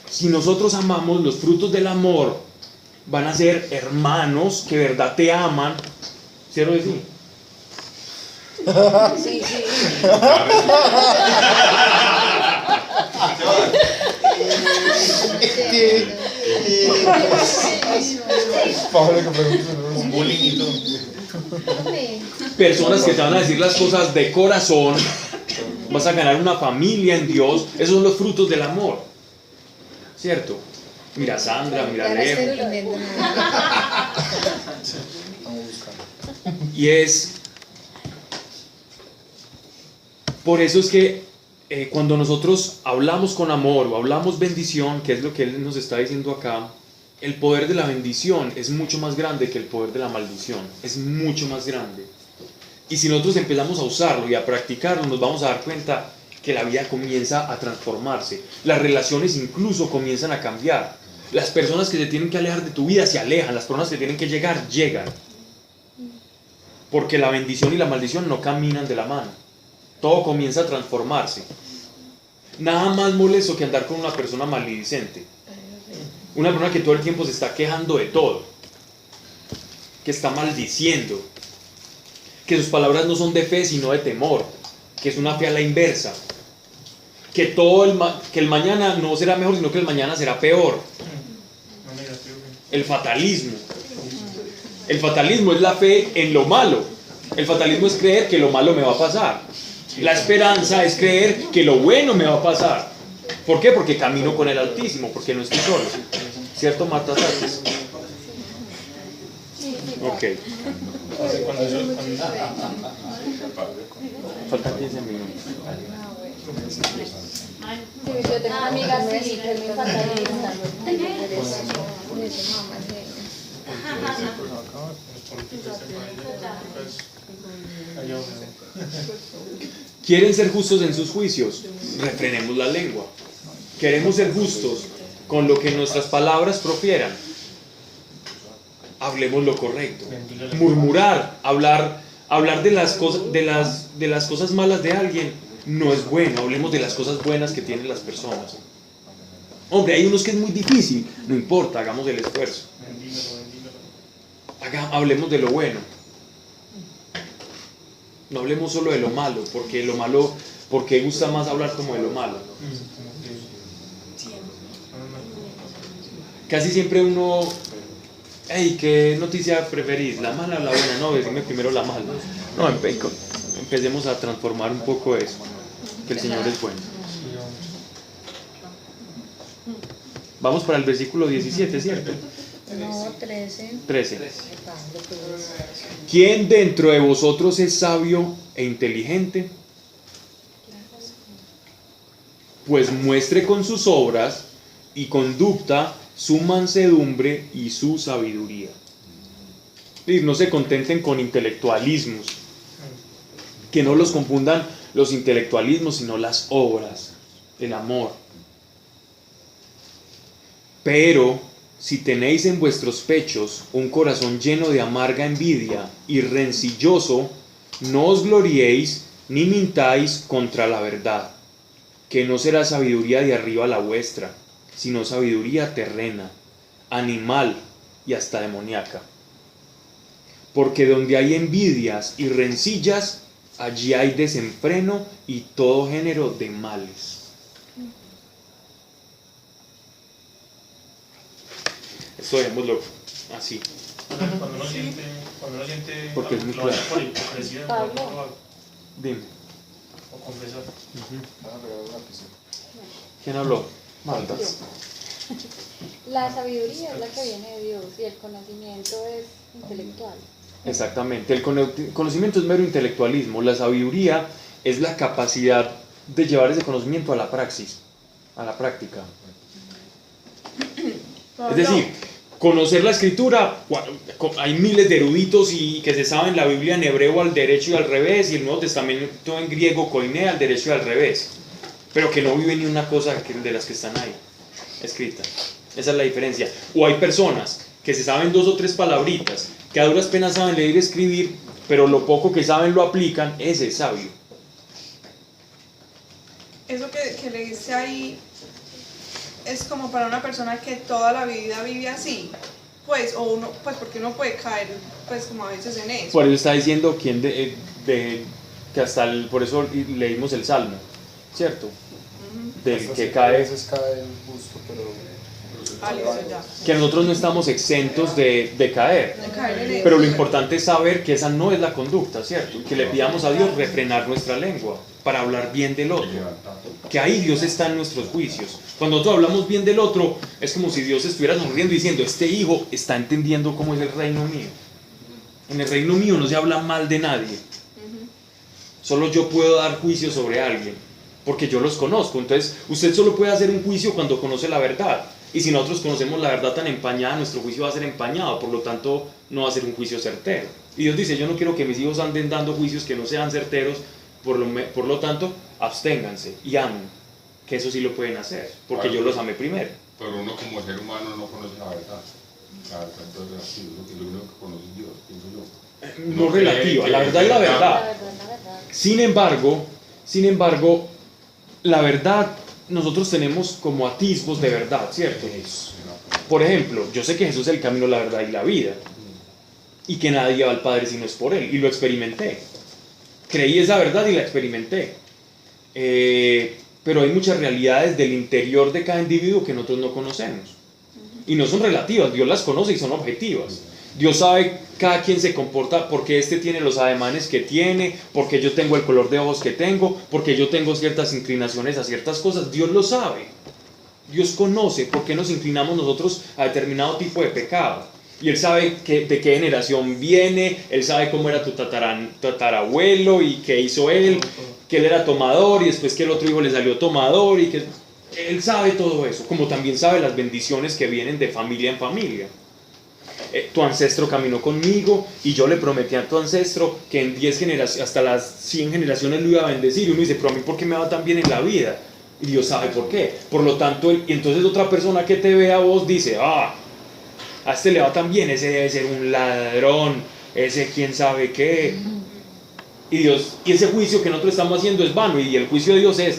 Si nosotros amamos, los frutos del amor van a ser hermanos que de verdad te aman, ¿cierto que sí? Sí. Un bullying y todo. Personas que te van a decir las cosas de corazón, vas a ganar una familia en Dios, esos son los frutos del amor, ¿cierto? Mira Sandra, mira Leo. Y es por eso es que cuando nosotros hablamos con amor o hablamos bendición, que es lo que él nos está diciendo acá, el poder de la bendición es mucho más grande que el poder de la maldición, es mucho más grande. Y si nosotros empezamos a usarlo y a practicarlo, nos vamos a dar cuenta que la vida comienza a transformarse, las relaciones incluso comienzan a cambiar, las personas que se tienen que alejar de tu vida se alejan, las personas que tienen que llegar, llegan, porque la bendición y la maldición no caminan de la mano, todo comienza a transformarse. Nada más molesto que andar con una persona maledicente, una persona que todo el tiempo se está quejando de todo, que está maldiciendo, que sus palabras no son de fe sino de temor, que es una fe a la inversa, que el mañana no será mejor sino que el mañana será peor. El fatalismo es la fe en lo malo. El fatalismo es creer que lo malo me va a pasar. La esperanza es creer que lo bueno me va a pasar. ¿Por qué? Porque camino con el Altísimo, porque no estoy solo. ¿Cierto, Marta Sánchez? Ok. Faltan 15 minutos. Yo tengo amigas que es muy fatalista. ¿Quieren ser justos en sus juicios? Refrenemos la lengua. ¿Queremos ser justos con lo que nuestras palabras profieran? Hablemos lo correcto. Murmurar, hablar de las cosas malas de alguien no es bueno. Hablemos de las cosas buenas que tienen las personas. Hombre, hay unos que es muy difícil, no importa, hagamos el esfuerzo. Hablemos de lo bueno. No hablemos solo de lo malo, porque gusta más hablar como de lo malo. Casi siempre uno, hey, ¿qué noticia preferís? ¿La mala o la buena? No, decime primero la mala. No, empecemos a transformar un poco eso, que el Señor es bueno. Vamos para el versículo 17, ¿cierto? No, 13. 13. ¿Quién dentro de vosotros es sabio e inteligente? Pues muestre con sus obras y conducta su mansedumbre y su sabiduría. No se contenten con intelectualismos, que no los confundan los intelectualismos, sino las obras, el amor. Pero si tenéis en vuestros pechos un corazón lleno de amarga envidia y rencilloso, no os gloriéis ni mintáis contra la verdad, que no será sabiduría de arriba la vuestra, sino sabiduría terrena, animal y hasta demoníaca. Porque donde hay envidias y rencillas, allí hay desenfreno y todo género de males. Esto dejémoslo así. Cuando uno siente Porque es muy lo hace claro. por hipocresía, Pablo. no lo hago. Dime. O confesar. ¿Quién habló? Marta. La sabiduría es la que viene de Dios y el conocimiento es intelectual. Exactamente. El conocimiento es mero intelectualismo. La sabiduría es la capacidad de llevar ese conocimiento a la praxis, a la práctica. Es decir, conocer la escritura, hay miles de eruditos y que se saben la Biblia en hebreo al derecho y al revés, y el Nuevo Testamento en griego koiné al derecho y al revés, pero que no viven ni una cosa de las que están ahí escritas. Esa es la diferencia. O hay personas que se saben 2 o 3 palabritas, que a duras penas saben leer y escribir, pero lo poco que saben lo aplican. Ese es sabio. Eso que le dice ahí es como para una persona que toda la vida vive así, pues, o uno, pues porque uno puede caer, pues, como a veces en eso. Por eso está diciendo que hasta por eso leímos el Salmo, ¿cierto? Del que A cae. veces cae el gusto, pero... Que nosotros no estamos exentos de caer. De Pero lo importante es saber que esa no es la conducta, ¿cierto? Que le pidamos a Dios refrenar nuestra lengua para hablar bien del otro. Que ahí Dios está en nuestros juicios. Cuando nosotros hablamos bien del otro, es como si Dios estuviera sonriendo y diciendo, este hijo está entendiendo cómo es el reino mío. En el reino mío no se habla mal de nadie. Solo yo puedo dar juicio sobre alguien, porque yo los conozco. Entonces, usted solo puede hacer un juicio cuando conoce la verdad. Y si nosotros conocemos la verdad tan empañada, nuestro juicio va a ser empañado, por lo tanto no va a ser un juicio certero. Y Dios dice, yo no quiero que mis hijos anden dando juicios que no sean certeros, por lo tanto, absténganse y amen, que eso sí lo pueden hacer, porque yo los amé primero. Pero uno como ser humano no conoce la verdad. La verdad es relativo, lo único que conoce es Dios, pienso yo. No relativa, la verdad es la verdad. Sin embargo, la verdad, nosotros tenemos como atisbos de verdad, ¿cierto? Por ejemplo, yo sé que Jesús es el camino, la verdad y la vida, y que nadie va al Padre si no es por Él, y lo experimenté. Creí esa verdad y la experimenté. Pero hay muchas realidades del interior de cada individuo que nosotros no conocemos. Y no son relativas, Dios las conoce y son objetivas. Dios sabe cada quien se comporta, porque este tiene los ademanes que tiene, porque yo tengo el color de ojos que tengo, porque yo tengo ciertas inclinaciones a ciertas cosas. Dios lo sabe. Dios conoce por qué nos inclinamos nosotros a determinado tipo de pecado. Y Él sabe de qué generación viene, Él sabe cómo era tu tatarabuelo y qué hizo él, que él era tomador y después que el otro hijo le salió tomador. Y que Él sabe todo eso, como también sabe las bendiciones que vienen de familia en familia. Tu ancestro caminó conmigo y yo le prometí a tu ancestro que en 10 generaciones, hasta las 100 generaciones lo iba a bendecir. Y uno dice, pero a mí, ¿por qué me va tan bien en la vida? Y Dios sabe por qué. Por lo tanto, y entonces otra persona que te ve a vos dice, a este le va tan bien, ese debe ser un ladrón, ese quién sabe qué. Y ese juicio que nosotros estamos haciendo es vano, y el juicio de Dios es,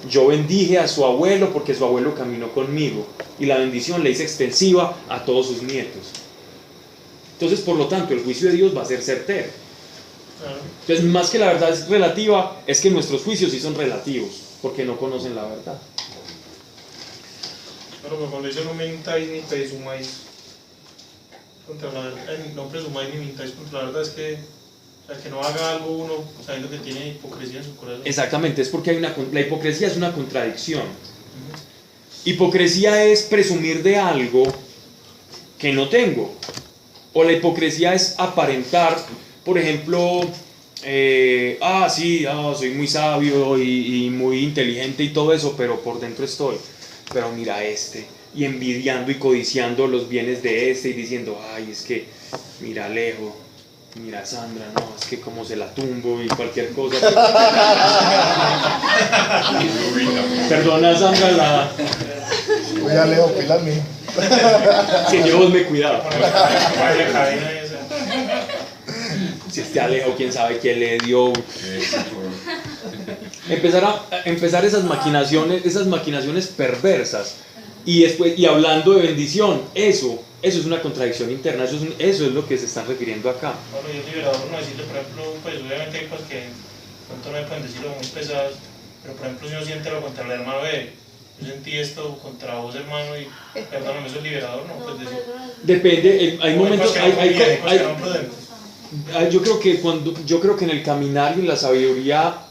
yo bendije a su abuelo porque su abuelo caminó conmigo, y la bendición le hice extensiva a todos sus nietos. Entonces, por lo tanto, el juicio de Dios va a ser certero. Entonces, más que la verdad es relativa, es que nuestros juicios sí son relativos, porque no conocen la verdad. Pero cuando dice no mentáis ni presumáis contra la verdad, no presumáis ni mintáis contra la verdad, es que, o sea, que no haga algo uno sabiendo que tiene hipocresía en su corazón. Exactamente, es porque la hipocresía es una contradicción. Hipocresía es presumir de algo que no tengo. O la hipocresía es aparentar, por ejemplo, soy muy sabio y muy inteligente y todo eso, pero por dentro pero mira y envidiando y codiciando los bienes de y diciendo, es que mira Alejo, mira Sandra, no, es que como se la tumbo y cualquier cosa. Perdona Sandra, la... Voy a Leo, pila a mí. Si yo vos me cuidaba. Si este Alejo, quién sabe quién le dio. Empezar esas maquinaciones perversas. Y después, y hablando de bendición, eso es una contradicción interna, eso es lo que se están refiriendo acá. Bueno, y es liberador no decirle, por ejemplo, pues obviamente hay cosas que de pronto no me pueden decirlo muy pesadas, pero por ejemplo si uno siente lo contra el hermano, yo sentí esto contra vos hermano y perdóname, eso es liberador, ¿no? Pues decir, Depende, hay momentos, yo creo que en el caminar y en la sabiduría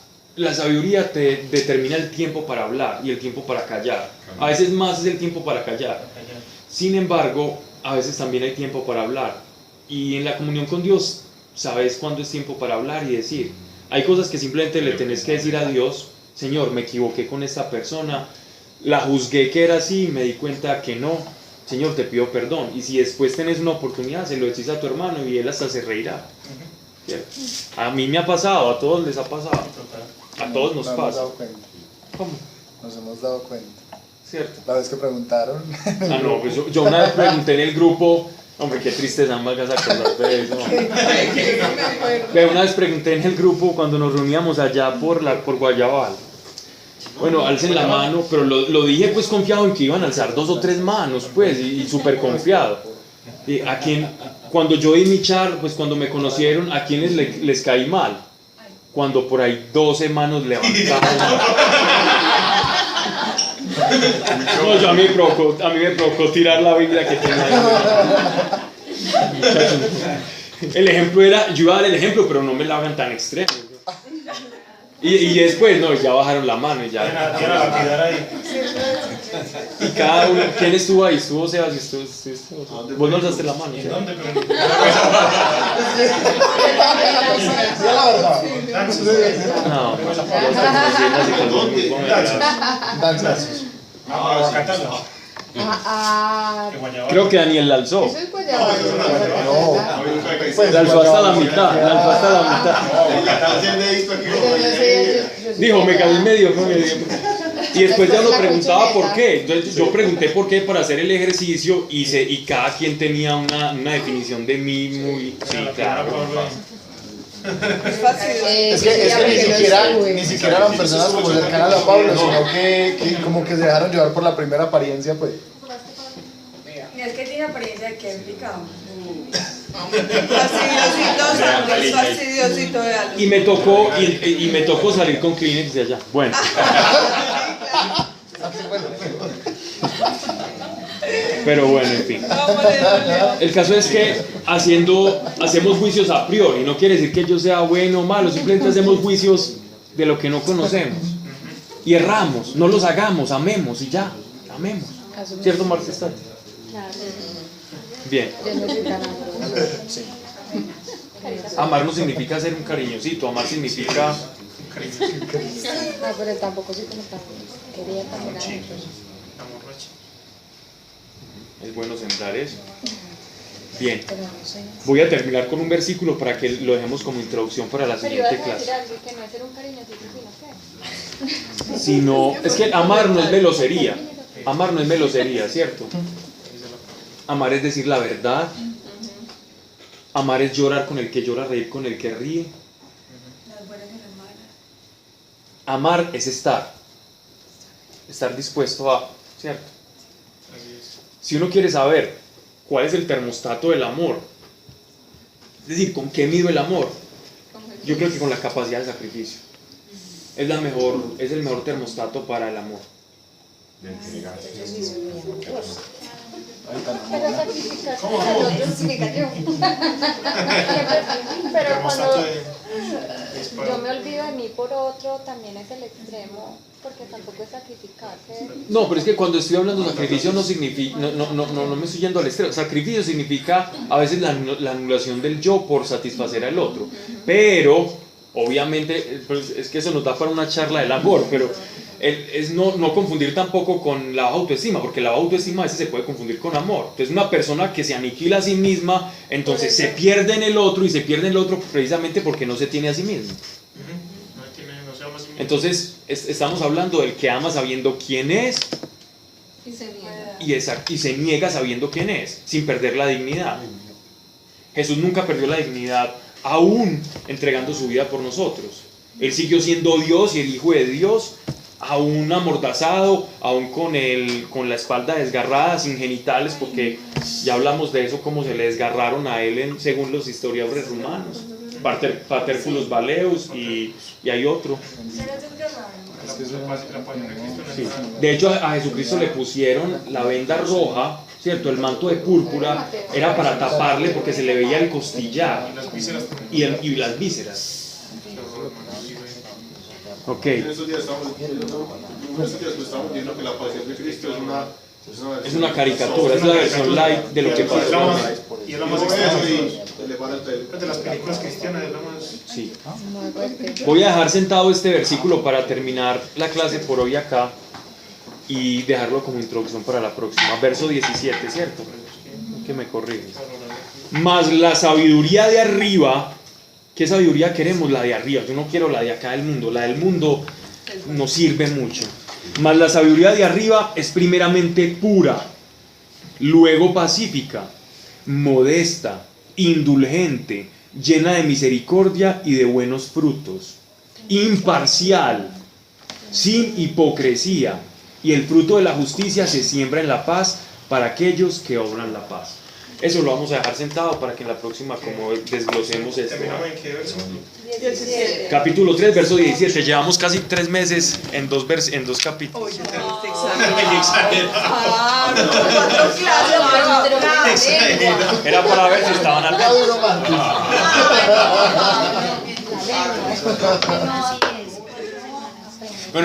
te determina el tiempo para hablar y el tiempo para callar. A veces más es el tiempo para callar. Sin embargo, a veces también hay tiempo para hablar. Y en la comunión con Dios, sabes cuándo es tiempo para hablar y decir. Hay cosas que simplemente le tenés que decir a Dios: Señor, me equivoqué con esta persona, la juzgué que era así y me di cuenta que no. Señor, te pido perdón. Y si después tenés una oportunidad, se lo decís a tu hermano y él hasta se reirá. ¿Cierto? A mí me ha pasado, a todos les ha pasado. A todos nos pasa. ¿Cómo? Nos hemos dado cuenta. ¿Cierto? La vez que preguntaron. No, pues yo una vez pregunté en el grupo, hombre, qué tristeza, me hagas acordarte de eso. Pero una vez pregunté en el grupo cuando nos reuníamos allá por Guayabal. Bueno, alcen la mano, pero lo dije pues confiado en que iban a alzar 2 o 3 manos, pues, y súper confiado. ¿A quién, cuando yo di mi charla, pues cuando me conocieron, a quienes les caí mal? Cuando por ahí 12 manos levantaron. No, a mí me provocó tirar la Biblia que tenía. El ejemplo era, yo iba a dar el ejemplo, pero no me lo hagan tan extremo. Y después, no, ya bajaron la mano y ya. Y cada uno, ¿quién estuvo ahí? Estuvo Sebas y estuvo. Vos no alzaste la mano. ¿En dónde? No, Danzas. creo que Daniel la alzó. Eso es Guayabal. Pues La alzó hasta la mitad. Dijo, me caí en medio. Y después ya lo preguntaba por qué. Entonces yo pregunté por qué para hacer el ejercicio y cada quien tenía una definición de mí muy... Sí, claro. Es que ni siquiera eran personas como cercanas a Pablo, sino que como que se dejaron llevar por la primera apariencia, pues. Y es que tiene apariencia de que es picado. Fastidiosito de algo. Y me tocó salir con Kleenex de allá. Bueno. Pero bueno, en fin. El caso es que hacemos juicios a priori. No quiere decir que yo sea bueno o malo, simplemente hacemos juicios de lo que no conocemos. Y erramos, no los hagamos, amemos y ya, amemos. ¿Cierto, Marcesta? Claro. Bien. Yo no soy tan amorosa. Sí. Amar no significa ser un cariñosito, amar significa... No, pero tampoco soy como tan quería también a otros. Es bueno centrar eso. Bien. Pero no sé. Voy a terminar con un versículo para que lo dejemos como introducción para la Pero ibas siguiente a decir clase. algo que no es ser un cariñosito, sino que... Sino, es que amar no es melosería. Amar no es melosería, ¿cierto? Amar es decir la verdad. Amar es llorar con el que llora, reír con el que ríe. Amar es estar dispuesto a, ¿cierto? Si uno quiere saber cuál es el termostato del amor, es decir, ¿con qué mido el amor? Yo creo que con la capacidad de sacrificio. Es el mejor termostato para el amor. Pero sacrificarse al otro significa yo. Pero cuando yo me olvido de mí por otro, también es el extremo, porque tampoco es sacrificarse. No, pero es que cuando estoy hablando de sacrificio no significa, no me estoy yendo al extremo. Sacrificio significa a veces la anulación del yo por satisfacer al otro. Pero Obviamente, pues, es que eso nos da para una charla del amor, pero es no confundir tampoco con la baja autoestima, porque la baja autoestima a veces se puede confundir con amor. Entonces una persona que se aniquila a sí misma, entonces se pierde en el otro, y se pierde en el otro precisamente porque no se tiene a sí mismo. Entonces estamos hablando del que ama sabiendo quién es Y se niega. y se niega sabiendo quién es, sin perder la dignidad. Jesús nunca perdió la dignidad, aún entregando su vida por nosotros. Él siguió siendo Dios y el Hijo de Dios, aún amordazado, aún con la espalda desgarrada, sin genitales, porque ya hablamos de eso, cómo se le desgarraron a él según los historiadores romanos. Paterculus Baleus y hay otro. Sí. De hecho, a Jesucristo le pusieron la venda roja, ¿cierto? El manto de púrpura era para taparle porque se le veía el costillar y las vísceras. Ok. En estos días estamos viendo que la aparición de Cristo es una caricatura, es la versión light de lo que pasó. Y es la más extraña de las películas cristianas, es la más... Sí. Voy a dejar sentado este versículo para terminar la clase por hoy acá y dejarlo como introducción para la próxima. Verso 17, ¿cierto? Que me corrige. Mas la sabiduría de arriba, ¿qué sabiduría queremos? La de arriba. Yo no quiero la de acá del mundo. La del mundo nos sirve mucho. Mas la sabiduría de arriba es primeramente pura, luego pacífica, modesta, indulgente, llena de misericordia y de buenos frutos, imparcial, sin hipocresía, y el fruto de la justicia se siembra en la paz para aquellos que obran la paz. Eso lo vamos a dejar sentado para que en la próxima como desglosemos esto. Capítulo 3, verso 17. Llevamos casi 3 meses en dos capítulos. Era para ver si estaban al